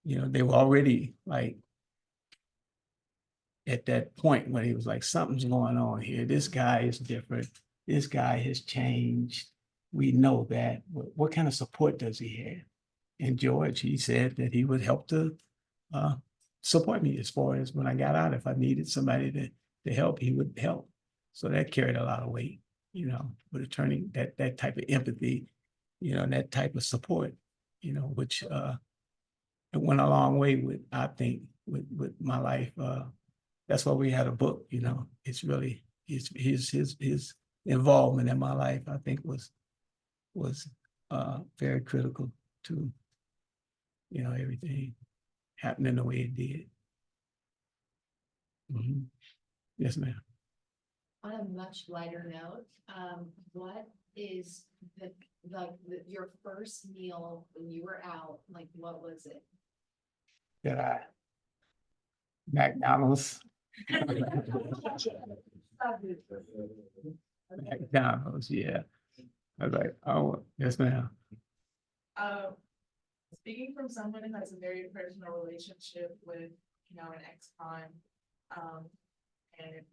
[SPEAKER 4] you know, they were already like at that point when he was like, something's going on here. This guy is different. This guy has changed. We know that. What kind of support does he have? And George, he said that he would help to support me as far as when I got out. If I needed somebody to help, he would help. So that carried a lot of weight, you know, with attorney, that type of empathy, you know, and that type of support, you know, which it went a long way with, I think, with my life. That's why we had a book, you know. It's really his involvement in my life, I think, was very critical to, you know, everything happening the way it did. Yes, ma'am.
[SPEAKER 7] On a much lighter note, what is your first meal when you were out? Like, what was it?
[SPEAKER 4] McDonald's. McDonald's, yeah. I was like, oh, yes, ma'am.
[SPEAKER 6] Speaking from someone who has a very personal relationship with, you know, an ex-con, and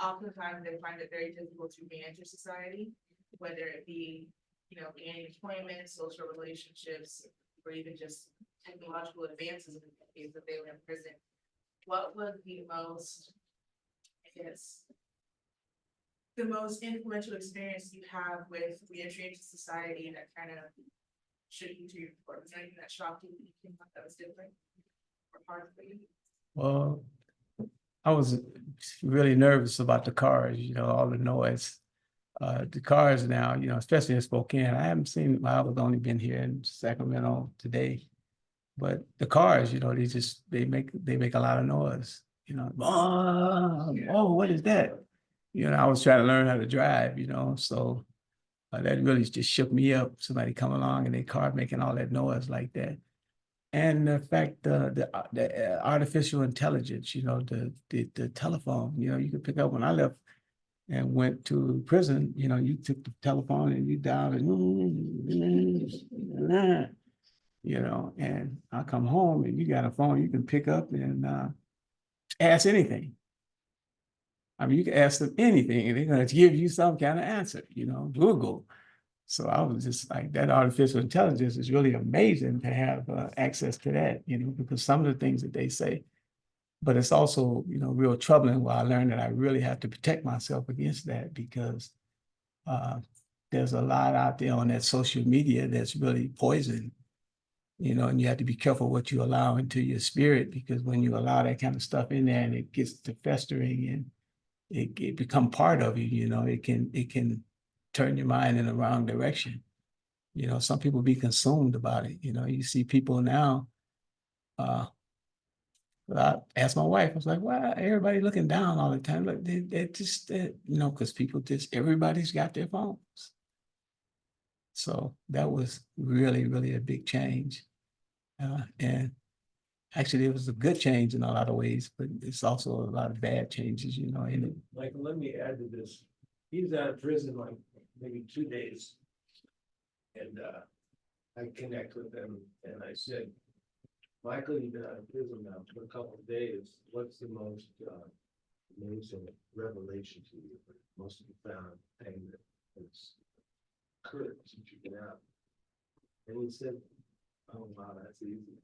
[SPEAKER 6] oftentimes they find it very difficult to manage society, whether it be, you know, gaining employment, social relationships, or even just technological advances in the case that they were in prison. What was the most, I guess, the most influential experience you have with reentry into society that kind of shook you to your core? Was there anything that shocked you that you think that was different or hard for you?
[SPEAKER 4] Well, I was really nervous about the cars, you know, all the noise. The cars now, you know, especially in Spokane, I haven't seen, well, I've only been here in Sacramento today, but the cars, you know, they make a lot of noise, you know. Oh, what is that? You know, I was trying to learn how to drive, you know, so that really just shook me up. Somebody come along and their car making all that noise like that. And the fact, the artificial intelligence, you know, the telephone, you know, you could pick up. When I left and went to prison, you know, you took the telephone and you dialed and, you know, and I come home and you got a phone you can pick up and ask anything. I mean, you can ask them anything and they're going to give you some kind of answer, you know, Google. So I was just like, that artificial intelligence is really amazing to have access to that, you know, because some of the things that they say, but it's also, you know, real troubling where I learned that I really have to protect myself against that, because there's a lot out there on that social media that's really poison, you know, and you have to be careful what you allow into your spirit, because when you allow that kind of stuff in there and it gets to festering and it become part of you, you know, it can turn your mind in the wrong direction. You know, some people be consumed about it. You know, you see people now, I asked my wife, I was like, why everybody looking down all the time? Like they just, you know, because people just, everybody's got their phones. So that was really, really a big change. And actually, it was a good change in a lot of ways, but it's also a lot of bad changes, you know, in it.
[SPEAKER 2] Michael, let me add to this. He was out of prison like maybe 2 days. And I connect with him and I said, Michael, you've been out of prison now for a couple of days. What's the most amazing revelation to you? Most profound thing that has occurred since you've been out? And he said, oh wow, that's easy.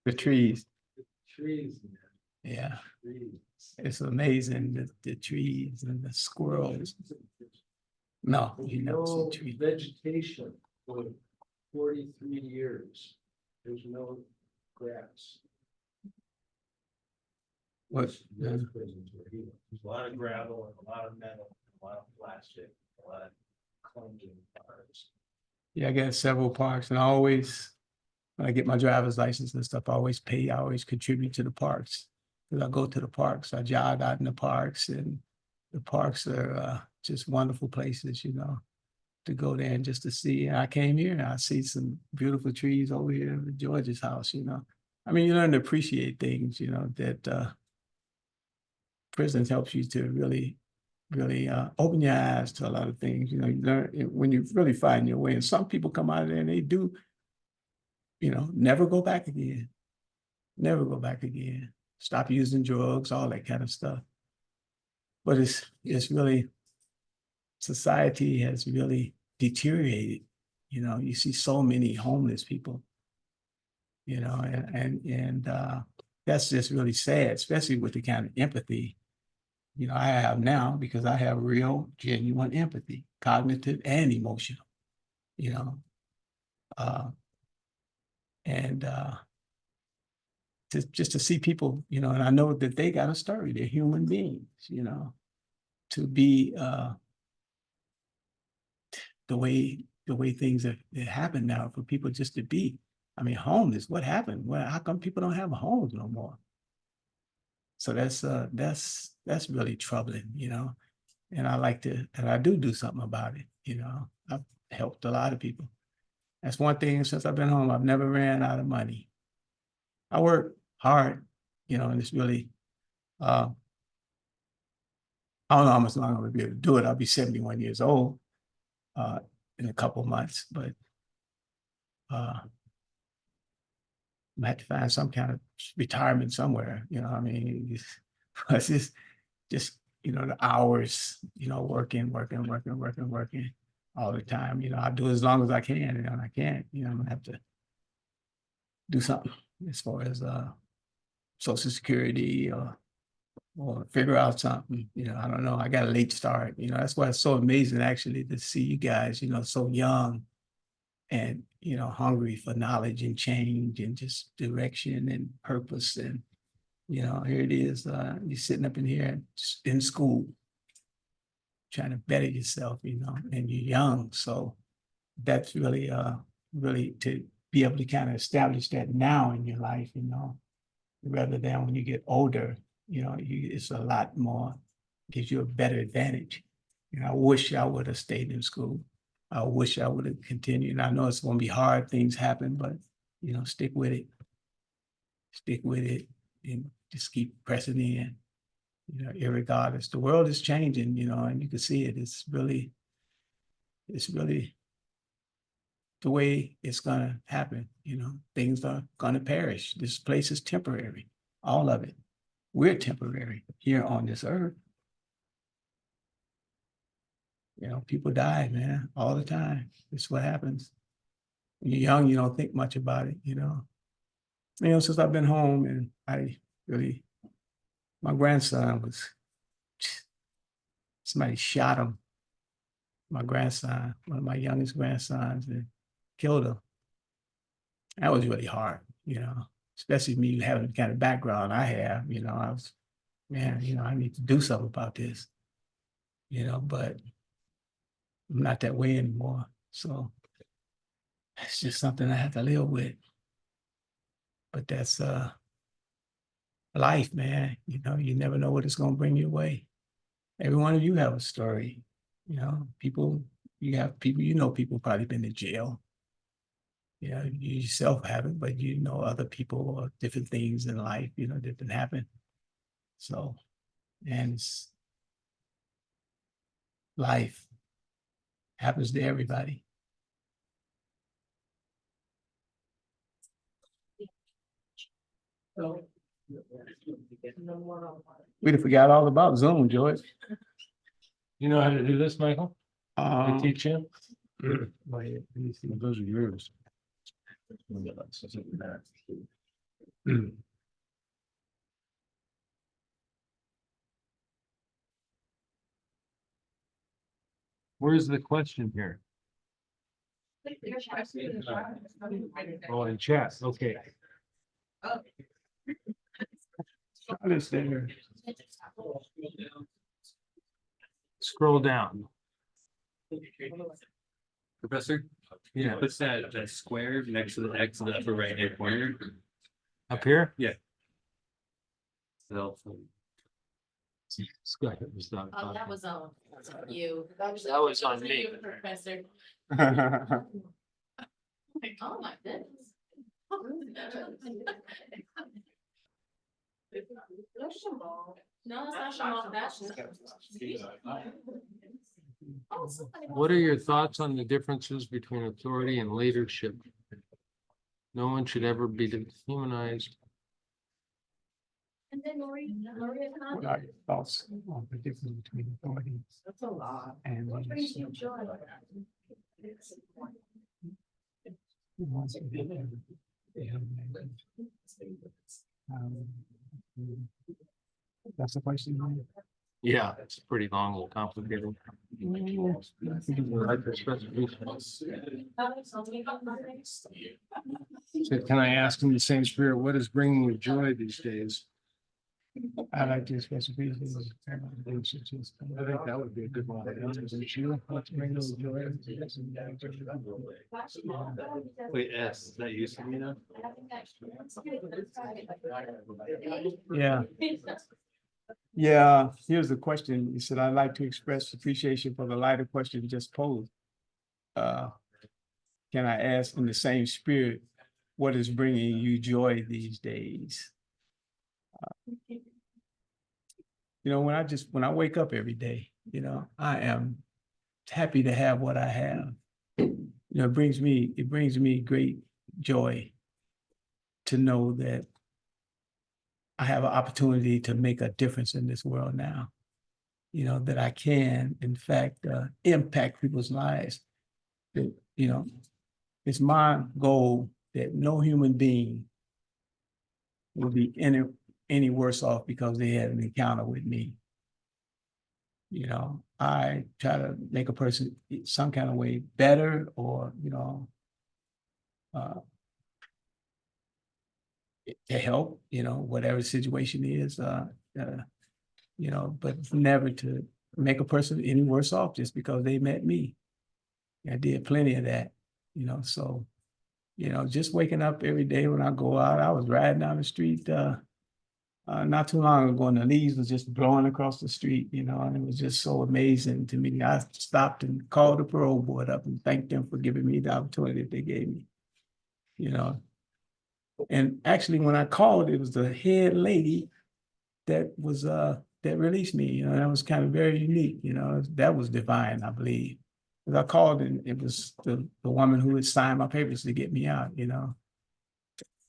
[SPEAKER 4] The trees,
[SPEAKER 2] The trees, man.
[SPEAKER 4] yeah,
[SPEAKER 2] Trees.
[SPEAKER 4] it's amazing, the trees and the squirrels. No, you never see
[SPEAKER 2] No
[SPEAKER 4] trees.
[SPEAKER 2] vegetation for 43 years. There's no grass.
[SPEAKER 4] What?
[SPEAKER 2] Those prisons where he was. There's a lot of gravel and a lot of metal, a lot of plastic, a lot of clunking cars.
[SPEAKER 4] Yeah, I got several parks, and I always, when I get my driver's license and stuff, I always contribute to the parks. Because I go to the parks, I jog out in the parks, and the parks are just wonderful places, you know, to go there and just to see. And I came here and I see some beautiful trees over here at George's house, you know. I mean, you learn to appreciate things, you know, that prisons helps you to really open your eyes to a lot of things. You know, you learn when you really find your way. And some people come out of there and they do, you know, never go back again. Never go back again. Stop using drugs, all that kind of stuff. But it's really, society has really deteriorated. You know, you see so many homeless people, you know, and that's just really sad, especially with the kind of empathy, you know, I have now, because I have real, genuine empathy, cognitive and emotional, you know. And just to see people, you know, and I know that they got a story, they're human beings, you know, to be the way things have happened now for people just to be. I mean, homeless, what happened? Well, how come people don't have homes no more? So that's really troubling, you know. And I do something about it, you know. I've helped a lot of people. That's one thing, since I've been home, I've never ran out of money. I work hard, you know, and it's really, I don't know how much longer I'll be able to do it. I'll be 71 years old in a couple of months, but I have to find some kind of retirement somewhere, you know. I mean, it's just, you know, the hours, you know, working all the time. You know, I do as long as I can, and I can't, you know, I'm gonna have to do something as far as Social Security or figure out something. You know, I don't know. I got a late start. You know, that's why it's so amazing actually to see you guys, you know, so young and, you know, hungry for knowledge and change and just direction and purpose. And, you know, here it is, you're sitting up in here in school, trying to better yourself, you know, and you're young. So that's really, really to be able to kind of establish that now in your life, you know, rather than when you get older, you know, it's a lot more, gives you a better advantage. You know, I wish I would have stayed in school. I wish I would have continued. And I know it's going to be hard, things happen, but, you know, stick with it. Stick with it and just keep pressing in, you know, irregardless. The world is changing, you know, and you can see it. It's really the way it's going to happen. You know, things are going to perish. This place is temporary, all of it. We're temporary here on this earth. You know, people die, man, all the time. It's what happens. When you're young, you don't think much about it, you know. You know, since I've been home, and my grandson somebody shot him. My grandson, one of my youngest grandsons, and killed him. That was really hard, you know, especially me having the kind of background I have. You know, I was man, I need to do something about this, but I'm not that way anymore. So it's just something I have to live with. But that's life, man. You never know what it's gonna bring your way. Every one of you have a story. People, people probably been to jail. You yourself haven't, but other people or different things in life, that can happen. So, and life happens to everybody. We'd have forgot all about Zoom, George.
[SPEAKER 3] You know how to do this, Michael? I
[SPEAKER 4] Um,
[SPEAKER 3] teach you?
[SPEAKER 4] Wait, let me see.
[SPEAKER 3] Those are yours. Where's the question here? Oh, in chat, okay.
[SPEAKER 4] Understand.
[SPEAKER 3] Scroll down.
[SPEAKER 8] Professor?
[SPEAKER 3] Yeah.
[SPEAKER 8] What's that square next to the X in the upper right hand corner?
[SPEAKER 3] Up here?
[SPEAKER 8] Yeah.
[SPEAKER 7] Oh, that was on you.
[SPEAKER 3] That was on me.
[SPEAKER 7] You, Professor. Oh, my goodness. No, it's not Shamal, that's. Oh, somebody wants
[SPEAKER 3] What are
[SPEAKER 7] to-
[SPEAKER 3] your thoughts on the differences between authority and leadership? No one should ever be dehumanized.
[SPEAKER 7] And then Lori.
[SPEAKER 4] What are your thoughts on the difference between authority
[SPEAKER 7] That's a lot.
[SPEAKER 4] and
[SPEAKER 7] What brings you
[SPEAKER 4] leadership?
[SPEAKER 7] joy?
[SPEAKER 4] Um, That's the question. right?
[SPEAKER 3] Yeah, it's pretty long and complicated. So can I ask in the same spirit, what is bringing you joy these days?
[SPEAKER 4] I like to express appreciation.
[SPEAKER 3] I think that would be a good one. What's bringing you joy?
[SPEAKER 8] Wait, S, is that you, Samina?
[SPEAKER 4] Yeah. Yeah, here's the question. You said, I'd like to express appreciation for the lighter question just posed. Can I ask in the same spirit, what is bringing you joy these days? When I wake up every day, I am happy to have what I have. It brings me great joy to know that I have an opportunity to make a difference in this world now. That I can, in fact, impact people's lives. That, it's my goal that no human being will be any worse off because they had an encounter with me. I try to make a person some kind of way better or, to help, whatever the situation is, but never to make a person any worse off just because they met me. I did plenty of that, so, just waking up every day when I go out. I was riding down the street not too long ago and the leaves was just blowing across the street, and it was just so amazing to me. I stopped and called the parole board up and thanked them for giving me the opportunity that they gave me, And actually, when I called, it was the head lady that was that released me. That was kind of very unique. That was divine, I believe. Because I called and it was the woman who had signed my papers to get me out.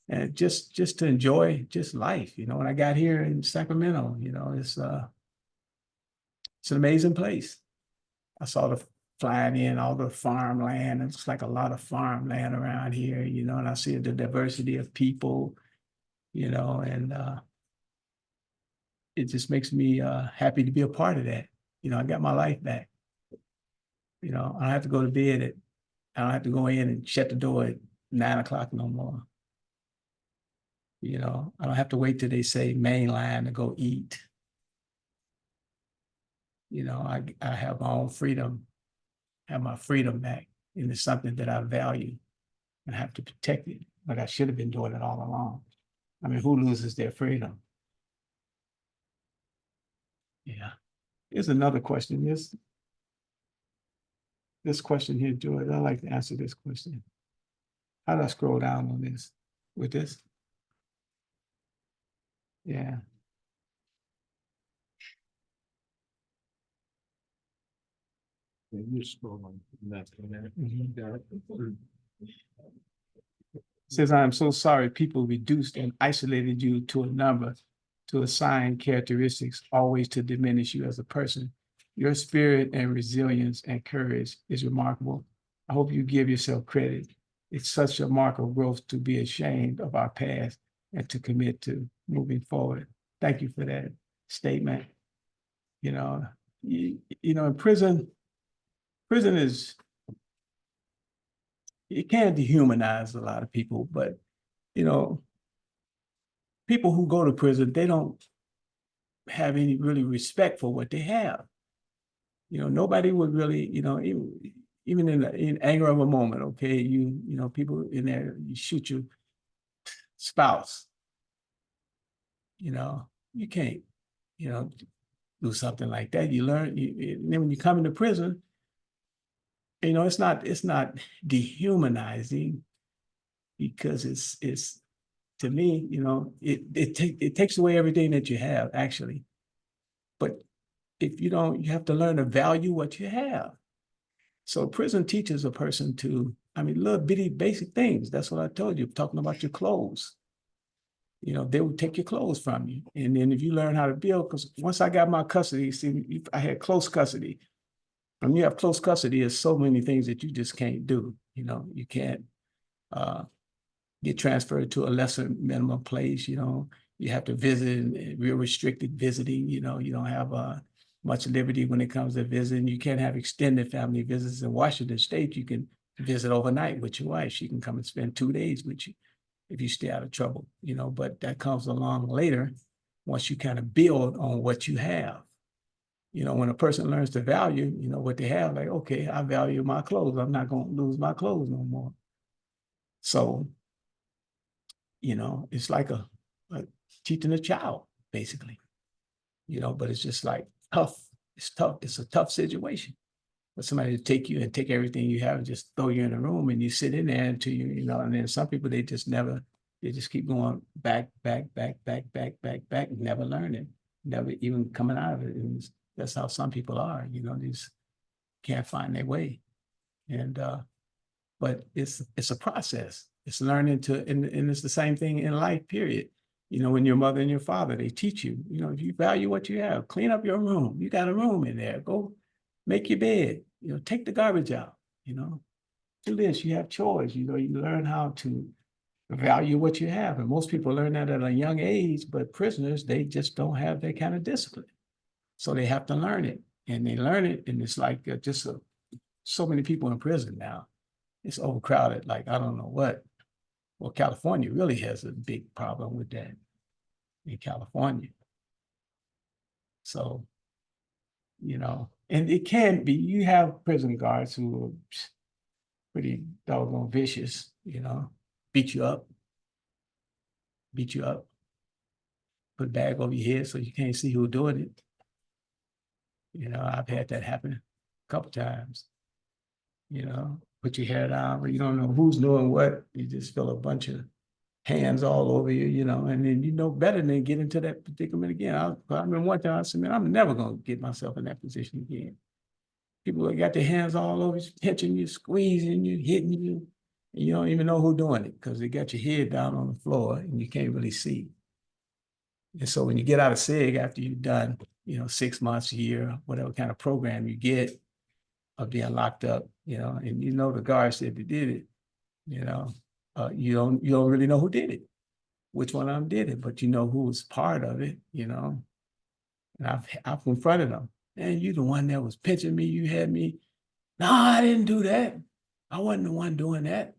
[SPEAKER 4] And just to enjoy just life. When I got here in Sacramento, it's an amazing place. I saw the flying in all the farmland. It's like a lot of farmland around here, and I see the diversity of people, and it just makes me happy to be a part of that. I got my life back. I don't have to go to bed I don't have to go in and shut the door at 9 o'clock no more. I don't have to wait till they say main line to go eat. You know, I have my own freedom, have my freedom back, and it's something that I value and have to protect it, but I should have been doing it all along. I mean, who loses their freedom? Yeah. Here's another question. This question here, George, I'd like to answer this question. How do I scroll down on this? With this? Yeah.
[SPEAKER 3] You scroll on that for a minute.
[SPEAKER 4] Mhm.
[SPEAKER 3] Got it.
[SPEAKER 4] Says, I am so sorry people reduced and isolated you to a number, to assign characteristics, always to diminish you as a person. Your spirit and resilience and courage is remarkable. I hope you give yourself credit. It's such a mark of growth to be ashamed of our past and to commit to moving forward. Thank you for that statement. You know, in prison is, it can dehumanize a lot of people, but you know, people who go to prison, they don't have any really respect for what they have. You know, nobody would really, even in anger of a moment, okay, people in there, you shoot your spouse, you can't, you know, do something like that. You learn, and then when you come into prison, it's not dehumanizing because it's to me, it takes away everything that you have actually. But if you don't, you have to learn to value what you have. So prison teaches a person to, little bitty basic things. That's what I told you, talking about your clothes. They would take your clothes from you. And then if you learn how to build, because once I got my custody, see, I had close custody. When you have close custody, there's so many things that you just can't do. You can't get transferred to a lesser minimum place, you have to visit, real restricted visiting, you don't have much liberty when it comes to visiting. You can't have extended family visits. In Washington State, you can visit overnight with your wife. She can come and spend 2 days with you if you stay out of trouble, but that comes along later once you kind of build on what you have. When a person learns to value, what they have, like, okay, I value my clothes. I'm not going to lose my clothes no more. So, it's like a teaching a child, basically, but it's just like tough. It's tough. It's a tough situation for somebody to take you and take everything you have and just throw you in a room and you sit in there until and then some people, they just keep going back, never learning, never even coming out of it. And that's how some people are, they just can't find their way. And, but it's a process. It's learning and it's the same thing in life, period. When your mother and your father, they teach you, if you value what you have, clean up your room. You got a room in there, go make your bed, take the garbage out, do this, you have chores, you learn how to value what you have. And most people learn that at a young age, but prisoners, they just don't have that kind of discipline. So they have to learn it, and they learn it. And it's like so many people in prison now. It's overcrowded. Like, I don't know what. Well, California really has a big problem with that in California. So, and it can be, you have prison guards who are pretty doggone vicious, beat you up, put a bag over your head so you can't see who's doing it. I've had that happen a couple times, put your hair down, but you don't know who's doing what. You just feel a bunch of hands all over you, and then better than get into that predicament again. I remember one time I said, man, I'm never gonna get myself in that position again. People that got their hands all over you, pinching you, squeezing you, hitting you, and you don't even know who's doing it because they got your head down on the floor and you can't really see. And so when you get out of SIG after you've done, 6 months, a year, whatever kind of program you get of being locked up, and the guard said they did it, you don't really know who did it, which one of them did it, but you know who was part of it, and I've confronted them. And you the one that was pinching me, you had me. No, I didn't do that. I wasn't the one doing that.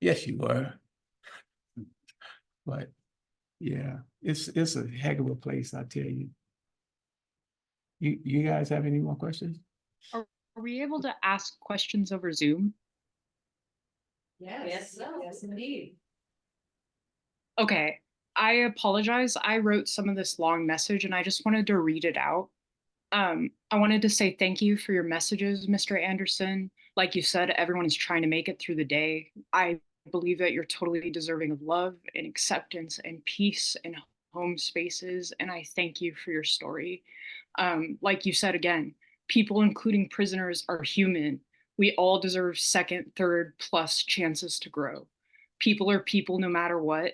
[SPEAKER 4] Yes, you were. But yeah, it's a heck of a place, I tell you. You guys have any more questions?
[SPEAKER 9] Are we able to ask questions over Zoom?
[SPEAKER 7] Yes, yes, indeed.
[SPEAKER 9] Okay, I apologize. I wrote some of this long message and I just wanted to read it out. I wanted to say thank you for your messages, Mr. Anderson. Like you said, everyone is trying to make it through the day. I believe that you're totally deserving of love and acceptance and peace and home spaces. And I thank you for your story. Like you said again, people, including prisoners, are human. We all deserve second, third plus chances to grow. People are people no matter what.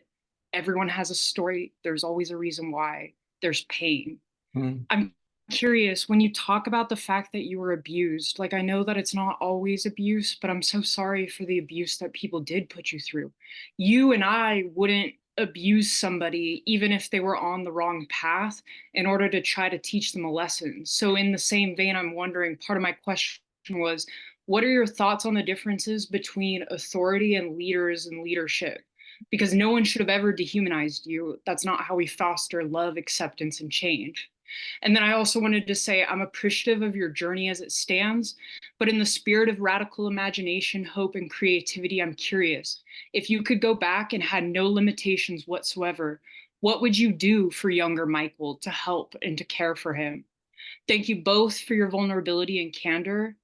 [SPEAKER 9] Everyone has a story. There's always a reason why. There's pain.
[SPEAKER 4] Hmm.
[SPEAKER 9] I'm curious, when you talk about the fact that you were abused, like I know that it's not always abuse, but I'm so sorry for the abuse that people did put you through. You and I wouldn't abuse somebody even if they were on the wrong path in order to try to teach them a lesson. So in the same vein, I'm wondering, part of my question was, what are your thoughts on the differences between authority and leaders and leadership? Because no one should have ever dehumanized you. That's not how we foster love, acceptance, and change. And then I also wanted to say I'm appreciative of your journey as it stands, but in the spirit of radical imagination, hope, and creativity, I'm curious. If you could go back and had no limitations whatsoever, what would you do for younger Michael to help and to care for him? Thank you both for your vulnerability and candor.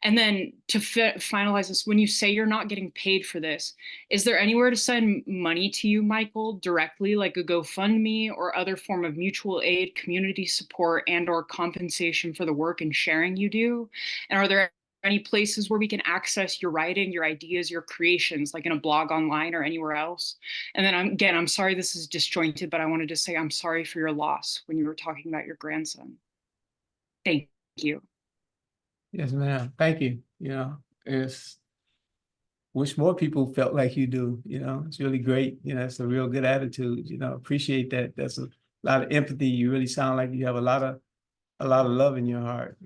[SPEAKER 9] And then to finalize this, when you say you're not getting paid for this, is there anywhere to send money to you, Michael, directly, like a GoFundMe or other form of mutual aid, community support, and or compensation for the work and sharing you do? And are there any places where we can access your writing, your ideas, your creations, like in a blog online or anywhere else? And then again, I'm sorry this is disjointed, but I wanted to say I'm sorry for your loss when you were talking about your grandson. Thank you.
[SPEAKER 4] Yes, ma'am. Thank you. It's wish more people felt like you do. It's really great. It's a real good attitude. Appreciate that. That's a lot of empathy. You really sound like you have a lot of love in your heart.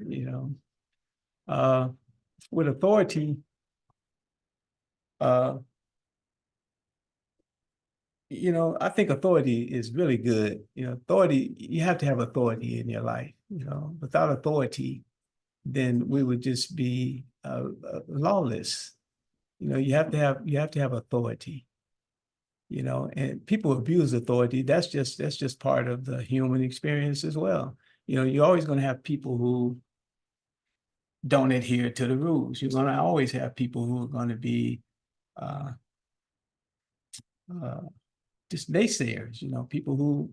[SPEAKER 4] With authority, I think authority is really good. Authority, you have to have authority in your life. Without authority, then we would just be lawless. You have to have authority. And people abuse authority. That's just part of the human experience as well. You're always going to have people who don't adhere to the rules. You're going to always have people who are going to be just naysayers. People who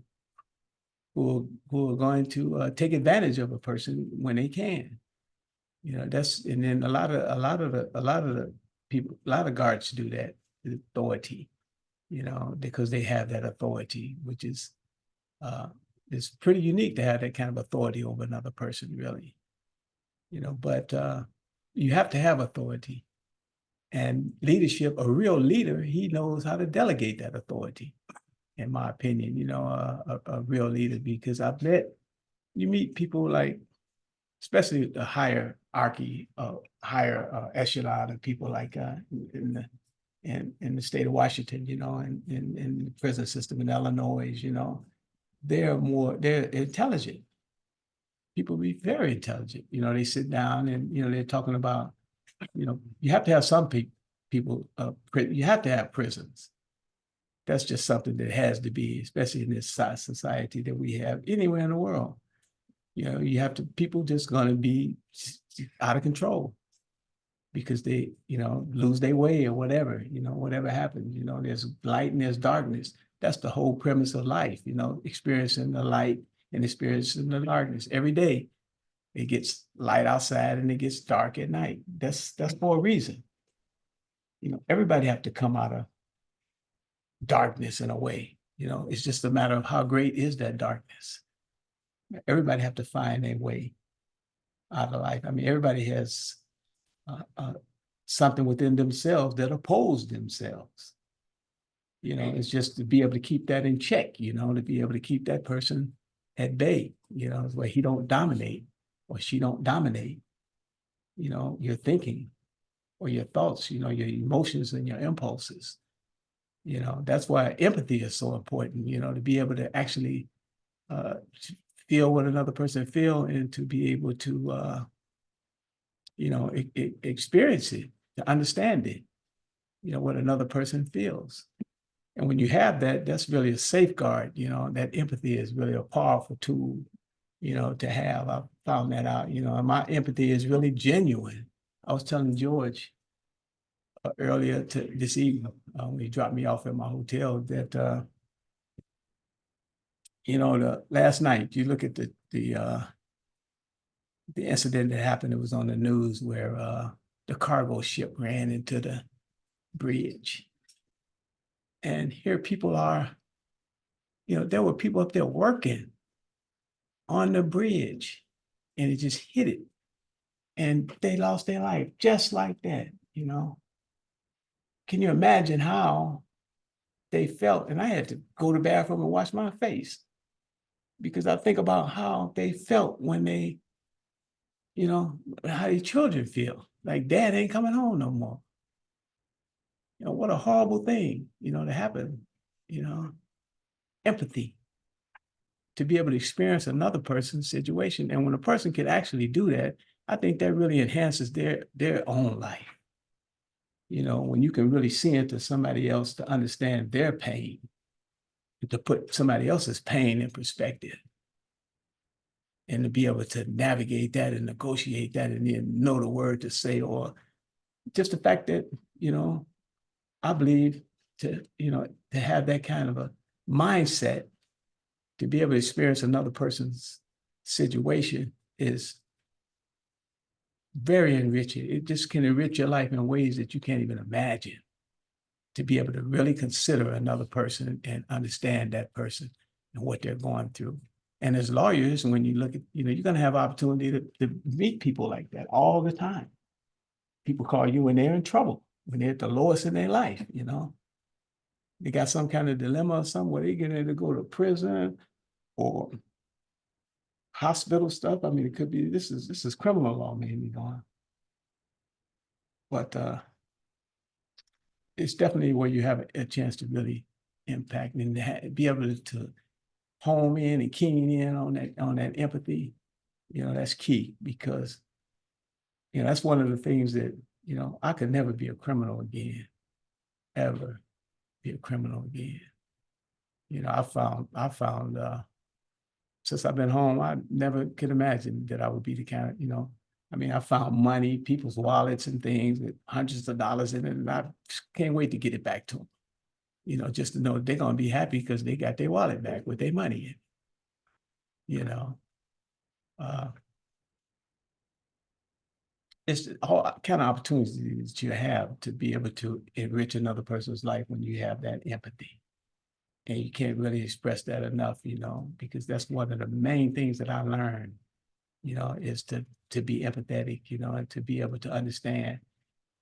[SPEAKER 4] are going to take advantage of a person when they can. And then a lot of the people, a lot of guards do that, the authority, because they have that authority, which is it's pretty unique to have that kind of authority over another person, really. But you have to have authority. And leadership, a real leader, he knows how to delegate that authority, in my opinion, a real leader, because you meet people like, especially the hierarchy, higher echelon of people like in the state of Washington, and in the prison system in Illinois, they're intelligent. People be very intelligent. They sit down and they're talking about, you have to have some people. You have to have prisons. That's just something that has to be, especially in this society that we have anywhere in the world. You have to, people just going to be out of control because they, lose their way or whatever, whatever happens, there's light and there's darkness. That's the whole premise of life, experiencing the light and experiencing the darkness every day. It gets light outside and it gets dark at night. That's for a reason. Everybody have to come out of darkness in a way. It's just a matter of how great is that darkness. Everybody have to find a way out of life. I mean, everybody has something within themselves that oppose themselves. It's just to be able to keep that in check, to be able to keep that person at bay, where he don't dominate or she don't dominate, your thinking or your thoughts, your emotions and your impulses. That's why empathy is so important, to be able to actually feel what another person feel and to be able to, experience it, to understand it, what another person feels. And when you have that, that's really a safeguard, that empathy is really a powerful tool, to have. I found that out, and my empathy is really genuine. I was telling George earlier this evening, when he dropped me off at my hotel, that, the last night, you look at the incident that happened, it was on the news where the cargo ship ran into the bridge. And here people are, there were people up there working on the bridge and it just hit it. And they lost their life just like that, Can you imagine how they felt? And I had to go to the bathroom and wash my face because I think about how they felt when they, how their children feel. Like dad ain't coming home no more. What a horrible thing, to happen, empathy, to be able to experience another person's situation. And when a person can actually do that, I think that really enhances their own life. When you can really see into somebody else to understand their pain, to put somebody else's pain in perspective, and to be able to navigate that and negotiate that and then know the word to say, or just the fact that, I believe to have that kind of a mindset to be able to experience another person's situation is very enriching. It just can enrich your life in ways that you can't even imagine. To be able to really consider another person and understand that person and what they're going through. And as lawyers, when you look at, you're going to have opportunity to meet people like that all the time. People call you when they're in trouble, when they're at the lowest in their life, They got some kind of dilemma or something where they're getting to go to prison or hospital stuff. I mean, it could be, this is criminal law maybe going. But it's definitely where you have a chance to really impact and be able to home in and keen in on that empathy. That's key because, that's one of the things that, I could never be a criminal again, ever be a criminal again. I found since I've been home, I never could imagine that I would be the kind of, I found money, people's wallets and things with hundreds of dollars in it, and I can't wait to get it back to them. Just to know they're gonna be happy because they got their wallet back with their money in. It's all kind of opportunities that you have to be able to enrich another person's life when you have that empathy. And you can't really express that enough, because that's one of the main things that I learned, is to be empathetic, and to be able to understand.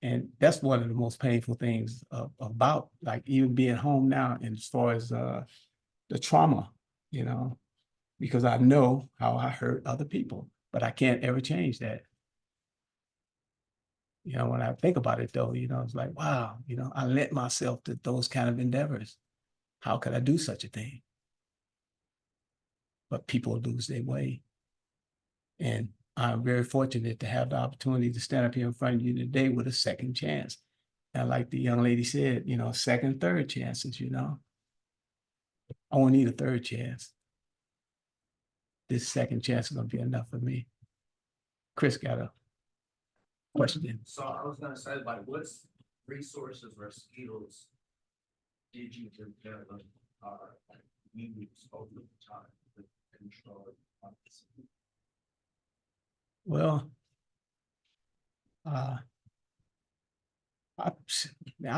[SPEAKER 4] And that's one of the most painful things about like even being home now, and as far as the trauma, because I know how I hurt other people, but I can't ever change that. When I think about it though, it's like, wow, I lent myself to those kind of endeavors. How could I do such a thing? But people lose their way. And I'm very fortunate to have the opportunity to stand up here in front of you today with a second chance. And like the young lady said, second, third chances, I won't need a third chance. This second chance is gonna be enough for me. Chris got a question.
[SPEAKER 2] So I was gonna say, like, what resources or skills did you develop use over time to control it?
[SPEAKER 4] Well, I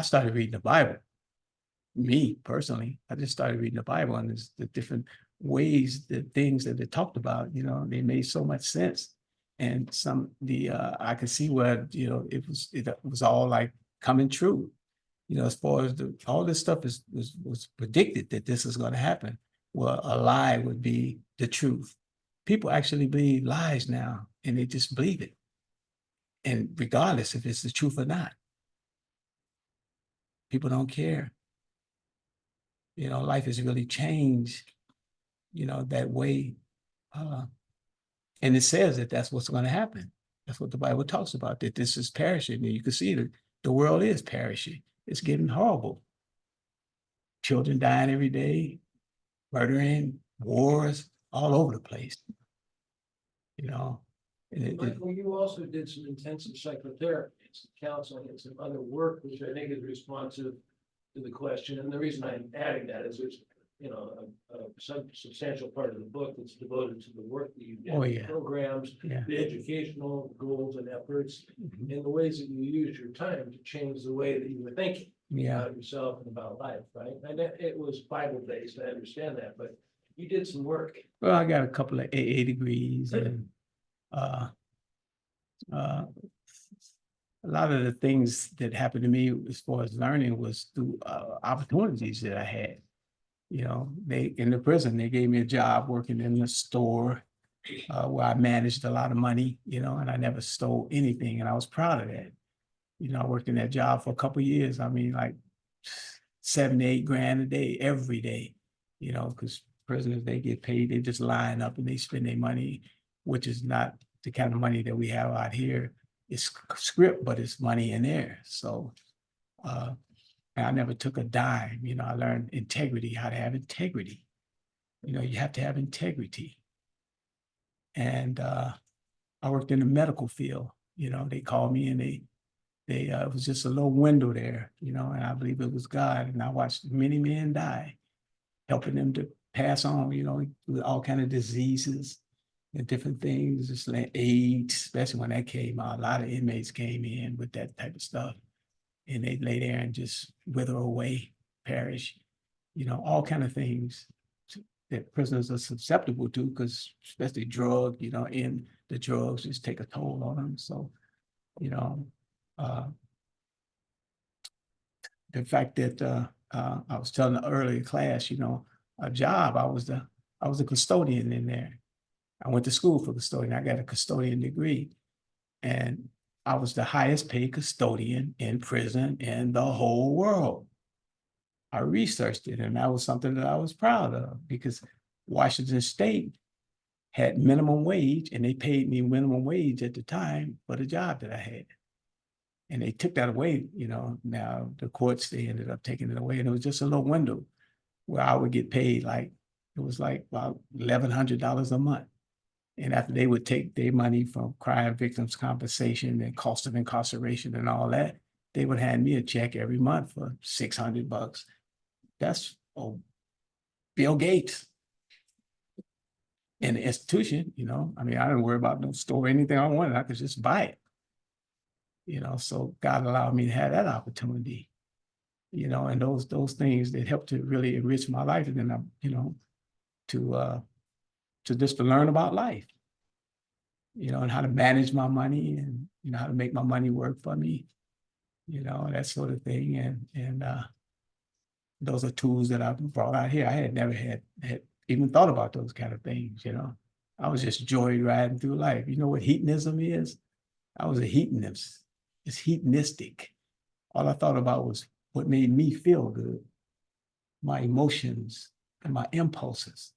[SPEAKER 4] started reading the Bible. Me personally, I just started reading the Bible, and there's the different ways, the things that they talked about. They made so much sense, and I could see where it was all like coming true. As far as all this stuff was predicted that this is going to happen. Well, a lie would be the truth. People actually believe lies now, and they just believe it. And regardless if it's the truth or not, people don't care. Life has really changed, that way And it says that that's what's going to happen. That's what the Bible talks about, that this is perishing. And you can see that the world is perishing. It's getting horrible. Children dying every day, murdering, wars all over the place. You know,
[SPEAKER 2] Michael, you also did some intensive psychotherapy, some counseling and some other work, which I think is responsive to the question. And the reason I'm adding that is there's, you know, a substantial part of the book that's devoted to the work that you did.
[SPEAKER 4] Oh, yeah.
[SPEAKER 2] Programs,
[SPEAKER 4] yeah.
[SPEAKER 2] the educational goals and efforts,
[SPEAKER 4] Mhm.
[SPEAKER 2] and the ways that you use your time to change the way that you were thinking
[SPEAKER 4] Yeah.
[SPEAKER 2] about yourself and about life, right? And it was Bible-based, I understand that, but you did some work.
[SPEAKER 4] Well, I got a couple of AA degrees and uh, a lot of the things that happened to me as far as learning was through opportunities that I had. You know, they in the prison, they gave me a job working in the store where I managed a lot of money, you know, and I never stole anything. And I was proud of that. You know, I worked in that job for a couple of years. I mean, like 7 to 8 grand a day, every day, you know, because prisoners, they get paid, they just line up and they spend their money, which is not the kind of money that we have out here. It's script, but it's money in there. So I never took a dime. You know, I learned integrity, how to have integrity. You know, you have to have integrity. And I worked in the medical field. You know, they called me and they it was just a little window there, you know, and I believe it was God. And I watched many men die, helping them to pass on, you know, with all kind of diseases and different things, just like AIDS, especially when that came out. A lot of inmates came in with that type of stuff, and they lay there and just wither away, perish, you know, all kind of things that prisoners are susceptible to, because especially drug, you know, and the drugs just take a toll on them. So, you know, the fact that I was telling the earlier class, you know, a job, I was a custodian in there. I went to school for custodian. I got a custodian degree, and I was the highest paid custodian in prison in the whole world. I researched it, and that was something that I was proud of, because Washington State had minimum wage, and they paid me minimum wage at the time for the job that I had. And they took that away, you know. Now the courts, they ended up taking it away, and it was just a little window where I would get paid it was like about $1,100 a month. And after they would take their money from crime victims compensation and cost of incarceration and all that, they would hand me a check every month for $600. That's Bill Gates in the institution, you know. I mean, I didn't worry about no store, anything I wanted, I could just buy it. You know, so God allowed me to have that opportunity, you know, and those things that helped to really enrich my life. And then I, you know, to just to learn about life, you know, and how to manage my money, and, you know, how to make my money work for me, you know, that sort of thing. And those are tools that I've brought out here. I had never had even thought about those kind of things, you know. I was just joyriding through life. You know what hedonism is? I was a hedonist. It's hedonistic. All I thought about was what made me feel good. My emotions and my impulses.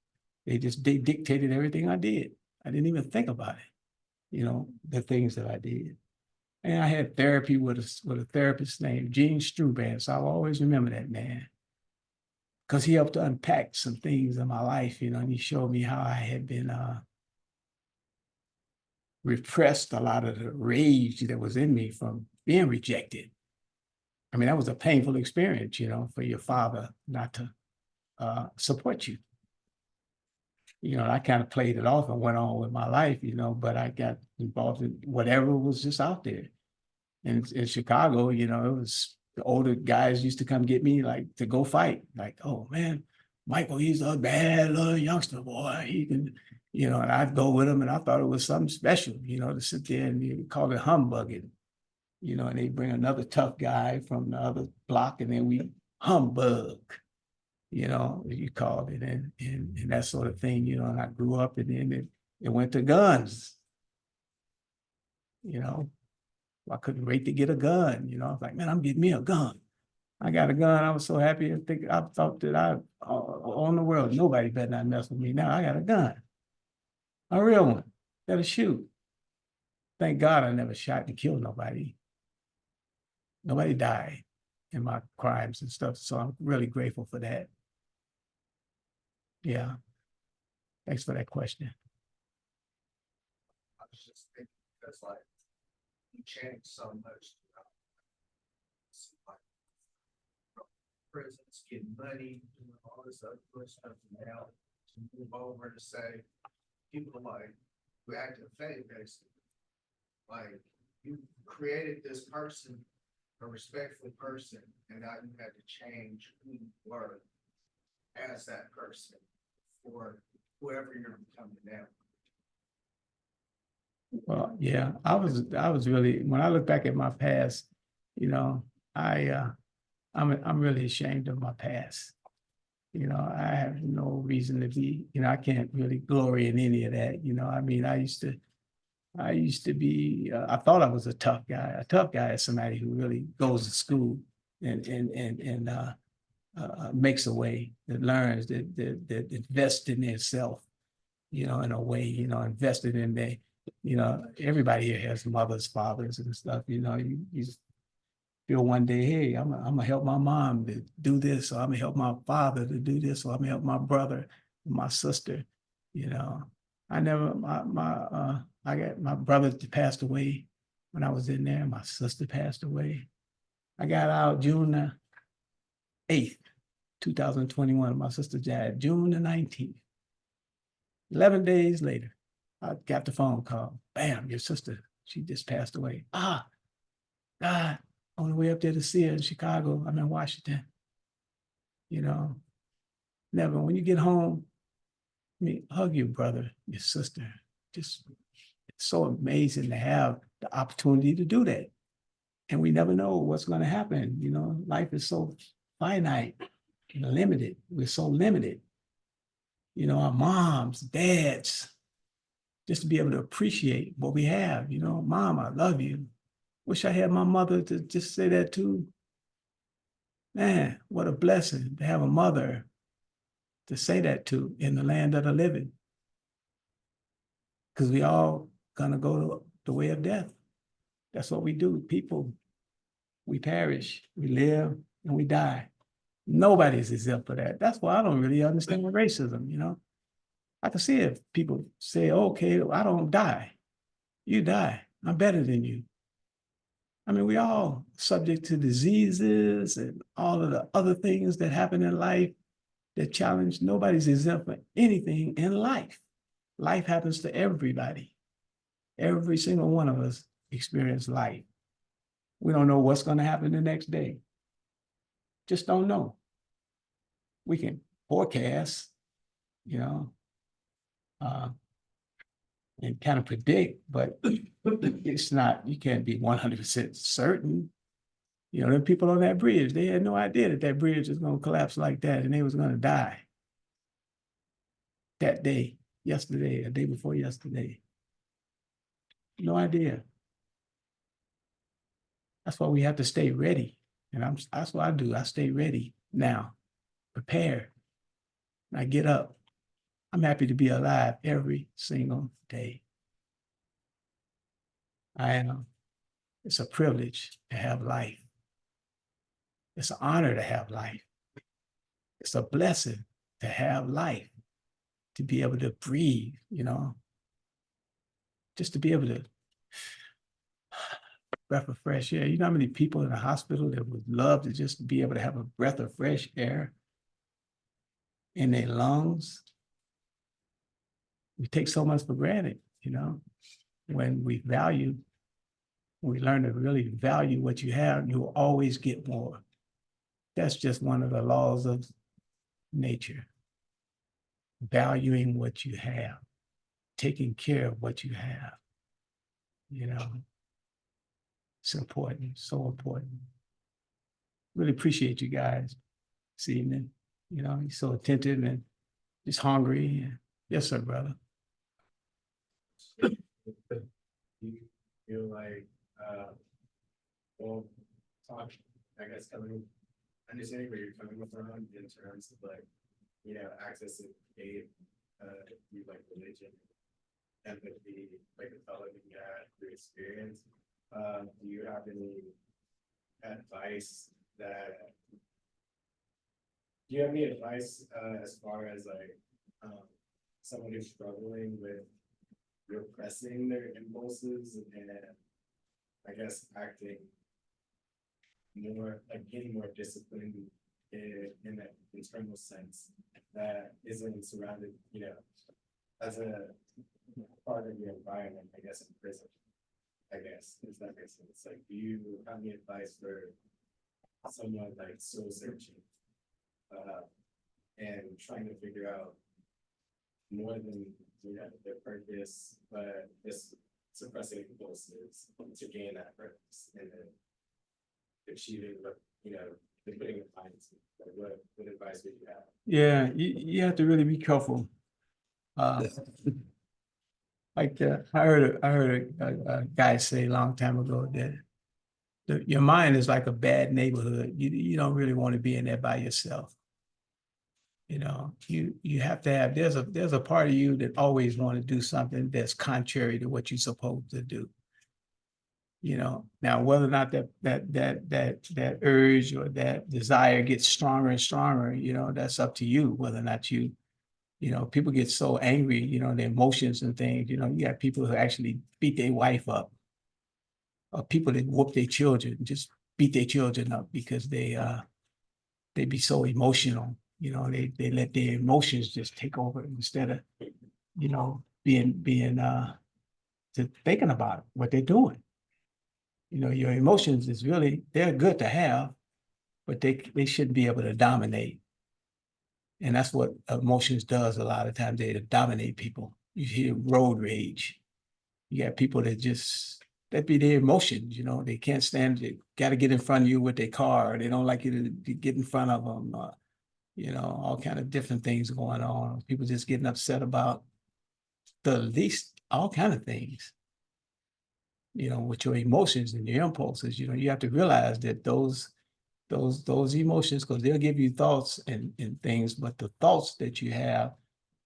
[SPEAKER 4] They dictated everything I did. I didn't even think about it, you know, the things that I did. And I had therapy with a therapist named Gene Struban. So I'll always remember that man, because he helped to unpack some things in my life, you know, and he showed me how I had been repressed a lot of the rage that was in me from being rejected. I mean, that was a painful experience, you know, for your father not to support you. You know, I kind of played it off and went on with my life, you know, but I got involved in whatever was just out there. And in Chicago, you know, it was the older guys used to come get me, like, to go fight. Like, oh man, Michael, he's a bad little youngster, boy. He can, you know, and I'd go with him, and I thought it was something special, you know, to sit there, and you call it humbugging, you know, and they bring another tough guy from the other block, and then we humbug, you know, you called it, and that sort of thing, you know. And I grew up, and then it went to guns, you know. I couldn't wait to get a gun, you know. I was like, man, I'm getting me a gun. I got a gun. I was so happy. I thought that on the world, nobody better not mess with me. Now I got a gun. A real one that'll shoot. Thank God I never shot and killed nobody. Nobody died in my crimes and stuff, so I'm really grateful for that. Yeah. Thanks for that question.
[SPEAKER 2] I was just thinking, because like, you changed so much. Like, from prisons, getting money, doing all this other good stuff now, to move over to say, people like, who act in faith, basically. Like, you created this person, a respectful person, and now you had to change who you were as that person for whoever you're becoming now.
[SPEAKER 4] Well, yeah, I was really, when I look back at my past, you know, I'm really ashamed of my past. You know, I have no reason to be, you know, I can't really glory in any of that. You know, I mean, I used to be, I thought I was a tough guy. A tough guy is somebody who really goes to school and makes a way, that learns, that invests in themselves, you know, in a way, you know, invested in their, you know, everybody here has mothers, fathers and stuff, you know, you feel one day, hey, I'm gonna help my mom to do this, or I'm gonna help my father to do this, or I'm gonna help my brother, my sister, you know. I never, I got my brother passed away when I was in there. My sister passed away. I got out June 8th, 2021. My sister died June 19th. 11 days later, I got the phone call. Bam, your sister, she just passed away. Ah, God, on the way up there to see her in Chicago. I'm in Washington. You know, never, when you get home, I mean, hug your brother, your sister. Just, it's so amazing to have the opportunity to do that. And we never know what's going to happen. You know, life is so finite and limited. We're so limited. You know, our moms, dads, just to be able to appreciate what we have. You know, Mom, I love you. Wish I had my mother to just say that too. Man, what a blessing to have a mother to say that to in the land of the living. Because we all gonna go the way of death. That's what we do. People, we perish, we live, and we die. Nobody's exempt for that. That's why I don't really understand racism, you know. I can see if people say, okay, I don't die. You die. I'm better than you. I mean, we all subject to diseases and all of the other things that happen in life that challenge. Nobody's exempt for anything in life. Life happens to everybody. Every single one of us experience life. We don't know what's going to happen the next day. Just don't know. We can forecast, you know, and kind of predict, but it's not, you can't be 100% certain. You know, the people on that bridge, they had no idea that that bridge was going to collapse like that and they was going to die that day, yesterday, a day before yesterday. No idea. That's why we have to stay ready. And that's what I do. I stay ready now, prepare. I get up. I'm happy to be alive every single day. I am. It's a privilege to have life. It's an honor to have life. It's a blessing to have life, to be able to breathe, you know, just to be able to breath of fresh air. You know how many people in the hospital that would love to just be able to have a breath of fresh air in their lungs? We take so much for granted, you know, when we learn to really value what you have, you'll always get more. That's just one of the laws of nature. Valuing what you have, taking care of what you have, you know, it's important, so important. Really appreciate you guys this evening. You know, you're so attentive and just hungry. Yes, sir, brother.
[SPEAKER 2] You feel like, well, talk, I guess, understanding where you're coming from in terms of like, you know, access to aid, through like religion,
[SPEAKER 10] empathy, like the fellow you had your experience. Do you have any advice that do you have any advice as far as like someone who's struggling with repressing their impulses and I guess acting more like getting more disciplined in that internal sense that isn't surrounded, you know, as a part of your environment, I guess, in prison, I guess, does that make sense? Like, do you have any advice for someone like soul searching and trying to figure out more than, you know, their purpose, but just suppressing impulses to gain that purpose and then achieving what, you know, the putting the finds, like what advice would you have?
[SPEAKER 4] Yeah, you have to really be careful. I heard a guy say a long time ago that your mind is like a bad neighborhood. You don't really want to be in there by yourself. You know, you have to have, there's a part of you that always want to do something that's contrary to what you're supposed to do. You know, now whether or not that urge or that desire gets stronger and stronger, you know, that's up to you, whether or not you know, people get so angry, you know, their emotions and things, you know, you got people who actually beat their wife up, or people that whoop their children, just beat their children up because they be so emotional, you know, they let their emotions just take over instead of, you know, being to thinking about what they're doing. You know, your emotions is really, they're good to have, but they shouldn't be able to dominate. And that's what emotions does a lot of times, they dominate people. You hear road rage. You got people that be their emotions, you know, they can't stand it, got to get in front of you with their car. They don't like you to get in front of them. You know, all kind of different things going on. People just getting upset about the least, all kind of things. You know, with your emotions and your impulses, you know, you have to realize that those emotions, because they'll give you thoughts and things, but the thoughts that you have,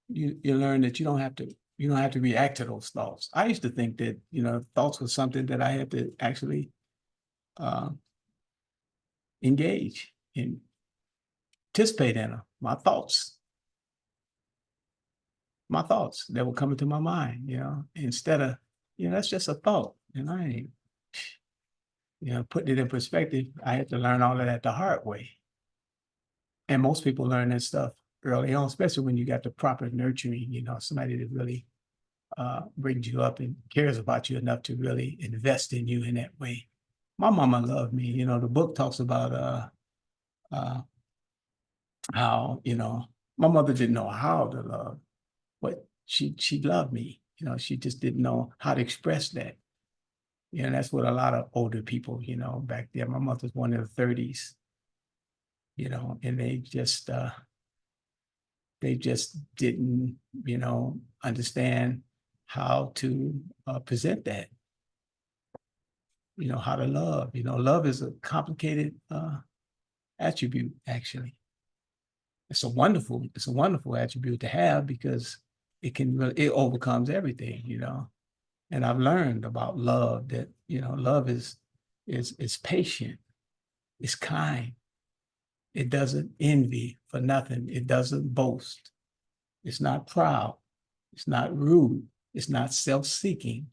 [SPEAKER 4] you learn that you don't have to react to those thoughts. I used to think that, you know, thoughts was something that I had to actually engage in, participate in them. My thoughts that were coming to my mind, you know, instead of, you know, that's just a thought. And I ain't, you know, putting it in perspective, I had to learn all of that the hard way. And most people learn that stuff early on, especially when you got the proper nurturing, you know, somebody that really brings you up and cares about you enough to really invest in you in that way. My mama loved me. You know, the book talks about how, you know, my mother didn't know how to love, but she loved me. You know, she just didn't know how to express that. You know, that's what a lot of older people, you know, back there. My mother's one of the 30s, you know, and they just didn't, you know, understand how to present that. You know, how to love. You know, love is a complicated attribute, actually. It's a wonderful attribute to have because it overcomes everything, you know. And I've learned about love that, you know, love is patient, it's kind, it doesn't envy for nothing, it doesn't boast, it's not proud, it's not rude, it's not self-seeking,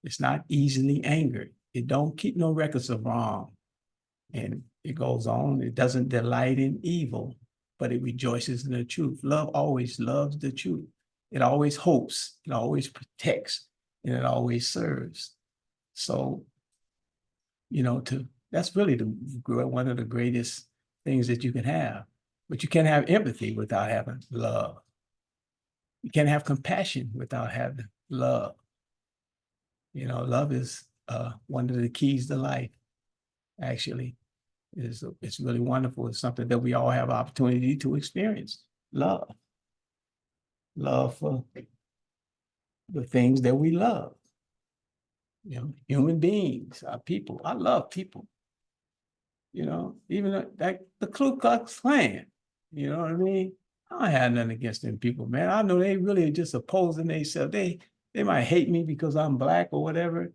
[SPEAKER 4] it's not easily angered, it don't keep no records of wrong. And it goes on, it doesn't delight in evil, but it rejoices in the truth. Love always loves the truth. It always hopes, it always protects, and it always serves. So, you know, that's really one of the greatest things that you can have. But you can't have empathy without having love. You can't have compassion without having love. You know, love is one of the keys to life, actually. It's really wonderful. It's something that we all have opportunity to experience. Love. Love for the things that we love. You know, human beings are people. I love people. You know, even like the Ku Klux Klan. You know what I mean? I don't have nothing against them people, man. I know they really just opposing themselves. They might hate me because I'm black or whatever,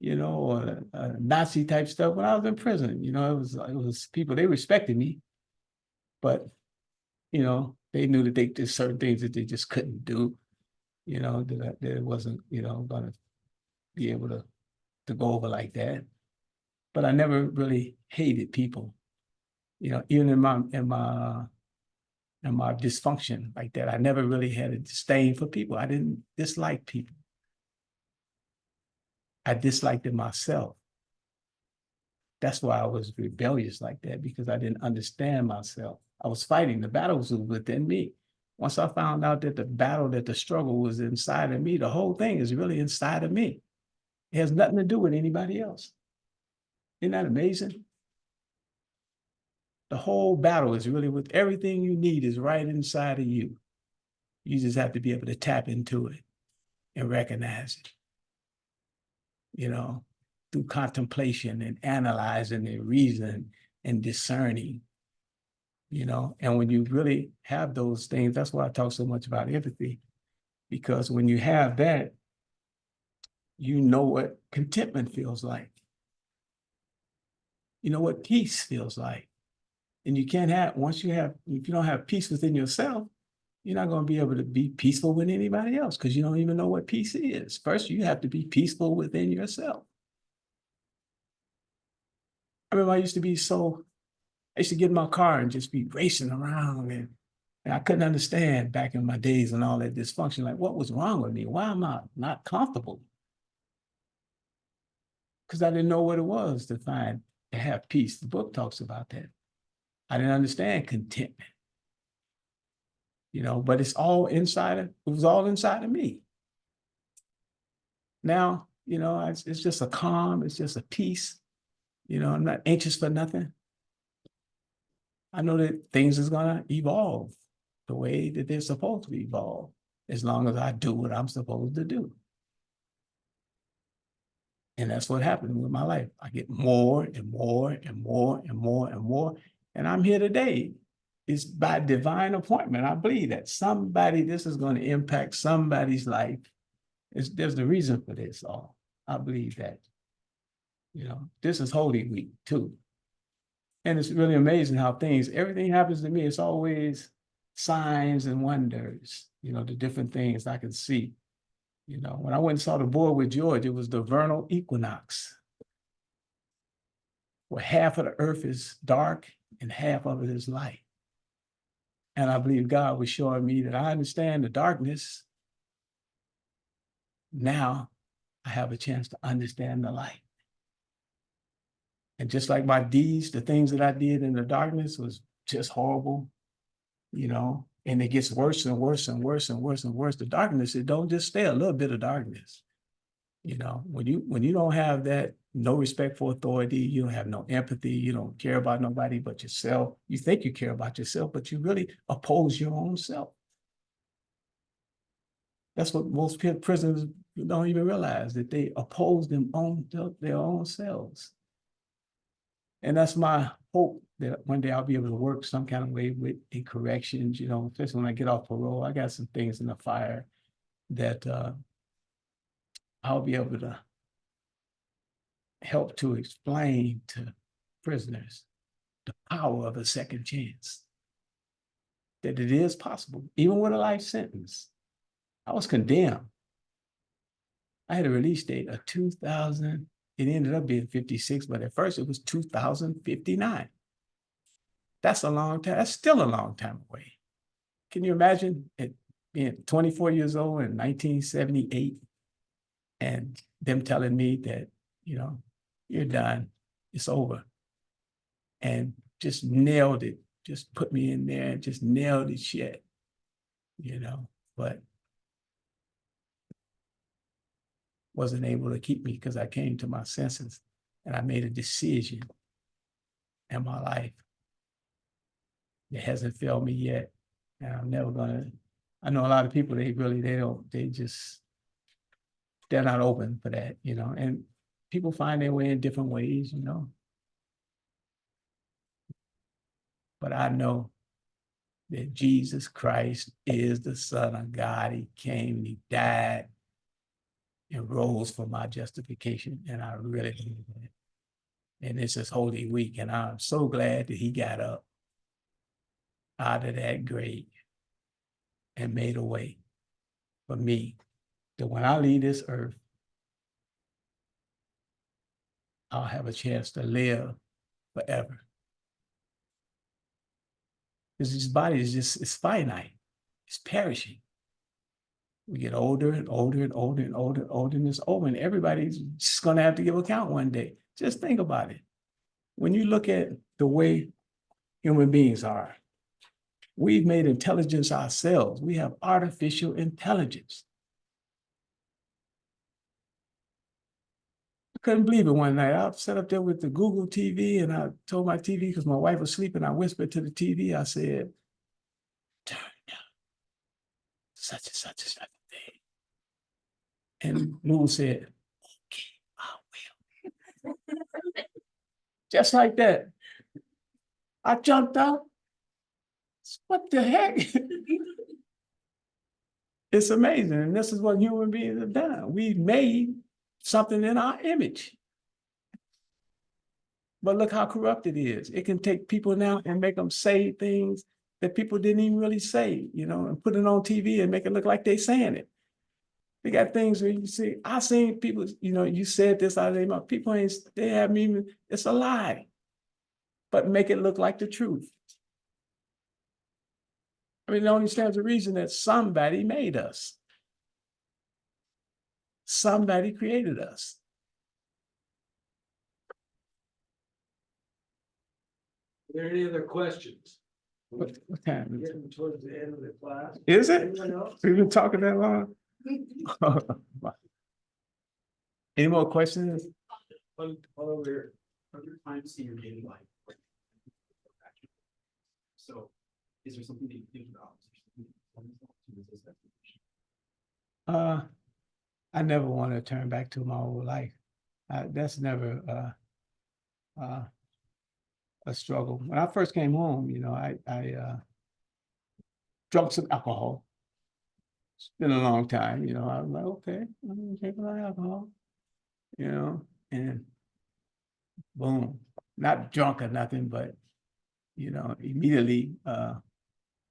[SPEAKER 4] or Nazi type stuff. When I was in prison, it was people, they respected me, but they knew that there's certain things that they just couldn't do, that it wasn't, gonna be able to go over like that. But I never really hated people, even in my dysfunction like that. I never really had a disdain for people. I didn't dislike people. I disliked it myself. That's why I was rebellious like that, because I didn't understand myself. I was fighting. The battles was within me. Once I found out that the struggle was inside of me, the whole thing is really inside of me. It has nothing to do with anybody else. Isn't that amazing? The whole battle is really with everything you need is right inside of you. You just have to be able to tap into it and recognize it, through contemplation and analyzing and reasoning and discerning, and when you really have those things, that's why I talk so much about empathy, because when you have that, you know what contentment feels like. You know what peace feels like. And you can't have, if you don't have peace within yourself, you're not going to be able to be peaceful with anybody else, because you don't even know what peace is. First, you have to be peaceful within yourself. I remember I used to get in my car and just be racing around, and I couldn't understand back in my days and all that dysfunction, like what was wrong with me? Why am I not comfortable? Because I didn't know what it was to have peace. The book talks about that. I didn't understand contentment, but it was all inside of me. Now, it's just a calm, it's just a peace. I'm not anxious for nothing. I know that things is gonna evolve the way that they're supposed to evolve, as long as I do what I'm supposed to do. And that's what happened with my life. I get more and more and more and more and more. And I'm here today. It's by divine appointment. I believe that this is going to impact somebody's life. There's the reason for this all. I believe that. This is Holy Week too. And it's really amazing how everything happens to me. It's always signs and wonders, the different things I can see. When I went and saw the boy with George, it was the vernal equinox, where half of the earth is dark and half of it is light. And I believe God was showing me that I understand the darkness. Now I have a chance to understand the light. And just like my deeds, the things that I did in the darkness was just horrible, and it gets worse and worse and worse and worse and worse. The darkness, it don't just stay a little bit of darkness. When you don't have that, no respect for authority, you don't have no empathy, you don't care about nobody but yourself. You think you care about yourself, but you really oppose your own self. That's what most prisoners don't even realize, that they oppose their own selves. And that's my hope, that one day I'll be able to work some kind of way in corrections, especially when I get off parole. I got some things in the fire that I'll be able to help to explain to prisoners the power of a second chance. That it is possible, even with a life sentence. I was condemned. I had a release date of 2000. It ended up being 56, but at first it was 2059. That's a long time. That's still a long time away. Can you imagine it being 24 years old in 1978 and them telling me that, you're done, it's over. And just nailed it, just put me in there and just nailed it shit, but wasn't able to keep me, because I came to my senses and I made a decision in my life. It hasn't failed me yet. And I'm never gonna, I know a lot of people, they're not open for that, and people find their way in different ways, But I know that Jesus Christ is the Son of God. He came and he died and rose for my justification, and I really believe in it. And this is Holy Week, and I'm so glad that he got up out of that grave and made a way for me, that when I leave this earth, I'll have a chance to live forever. Because this body is it's finite, it's perishing. We get older and older and older and older and older, and it's over, and everybody's just gonna have to give account one day. Just think about it. When you look at the way human beings are, we've made intelligence ourselves. We have artificial intelligence. I couldn't believe it one night. I sat up there with the Google TV, and I told my TV, because my wife was sleeping, I whispered to the TV, I said, turn down such and such and such a thing. And Moon said, okay, I will. Just like that. I jumped out. What the heck? It's amazing. And this is what human beings have done. We've made something in our image. But look how corrupt it is. It can take people now and make them say things that people didn't even really say, and put it on TV and make it look like they saying it. They got things where you see, I seen people, you said this out of their mouth. People they haven't even, it's a lie. But make it look like the truth. I mean, it only stands to reason that somebody made us. Somebody created us.
[SPEAKER 2] Are there any other questions?
[SPEAKER 4] What time
[SPEAKER 2] We're
[SPEAKER 4] is it?
[SPEAKER 2] getting towards the end of the class.
[SPEAKER 4] Is it?
[SPEAKER 2] Anyone else?
[SPEAKER 4] We've been talking that long? Any more questions?
[SPEAKER 2] One over here.
[SPEAKER 11] Other times in your daily life. So, is there something that you think about? To resist that temptation?
[SPEAKER 4] I never want to turn back to my old life. That's never a struggle. When I first came home, I drunk some alcohol. It's been a long time, I was like, okay, I'm gonna drink a lot of alcohol, and boom, not drunk or nothing, but immediately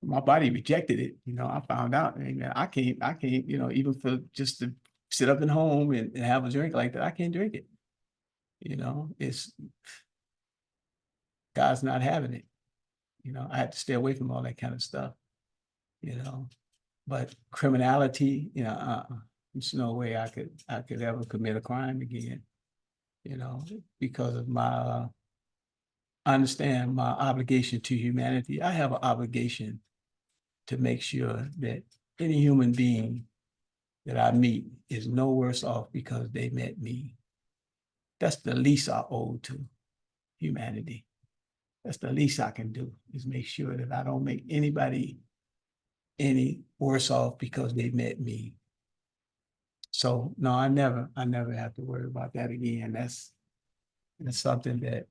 [SPEAKER 4] my body rejected it. I found out, hey, man, I can't, even for just to sit up at home and have a drink like that, I can't drink it. It's God's not having it. I had to stay away from all that kind of stuff, but criminality, there's no way I could ever commit a crime again, because of my I understand my obligation to humanity. I have an obligation to make sure that any human being that I meet is no worse off because they met me. That's the least I owe to humanity. That's the least I can do, is make sure that I don't make anybody any worse off because they met me. So no, I never have to worry about that again. That's something that,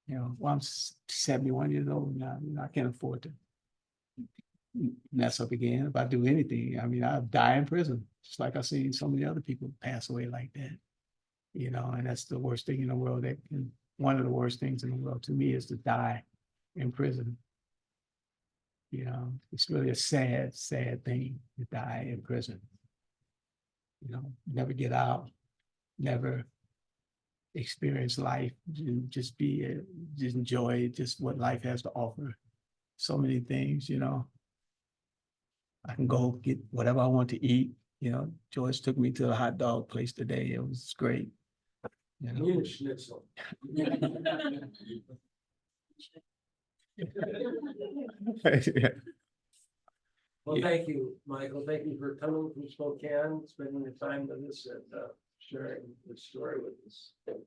[SPEAKER 4] well, I'm 71 years old now, I can't afford to mess up again. If I do anything, I'll die in prison, just like I've seen so many other people pass away like that, and that's the worst thing in the world. One of the worst things in the world to me is to die in prison. It's really a sad, sad thing to die in prison. Never get out, never experience life, just enjoy just what life has to offer. So many things, I can go get whatever I want to eat. George took me to a hot dog place today. It was great.
[SPEAKER 2] Munich schnitzel. Well, thank you, Michael. Thank you for coming from Spokane, spending the time with us and sharing the story with us. It's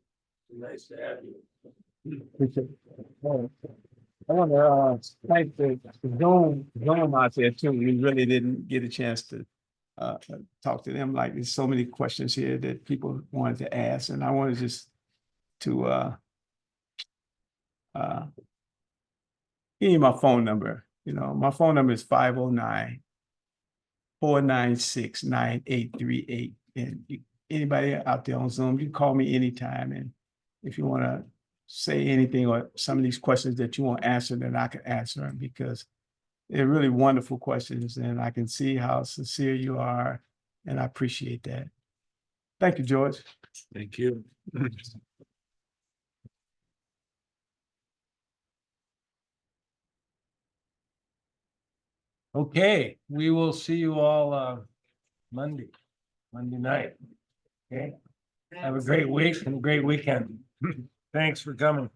[SPEAKER 2] nice to have you.
[SPEAKER 4] I want to thank the Zoom out there too. We really didn't get a chance to talk to them. Like, there's so many questions here that people wanted to ask, and I wanted just to give you my phone number. My phone number is 509-496-9838. And anybody out there on Zoom, you can call me anytime, and if you want to say anything or some of these questions that you want answered, then I can answer them, because they're really wonderful questions, and I can see how sincere you are, and I appreciate that. Thank you, George.
[SPEAKER 8] Thank you.
[SPEAKER 3] Okay, we will see you all Monday night. Okay, have a great week and a great weekend. Thanks for coming.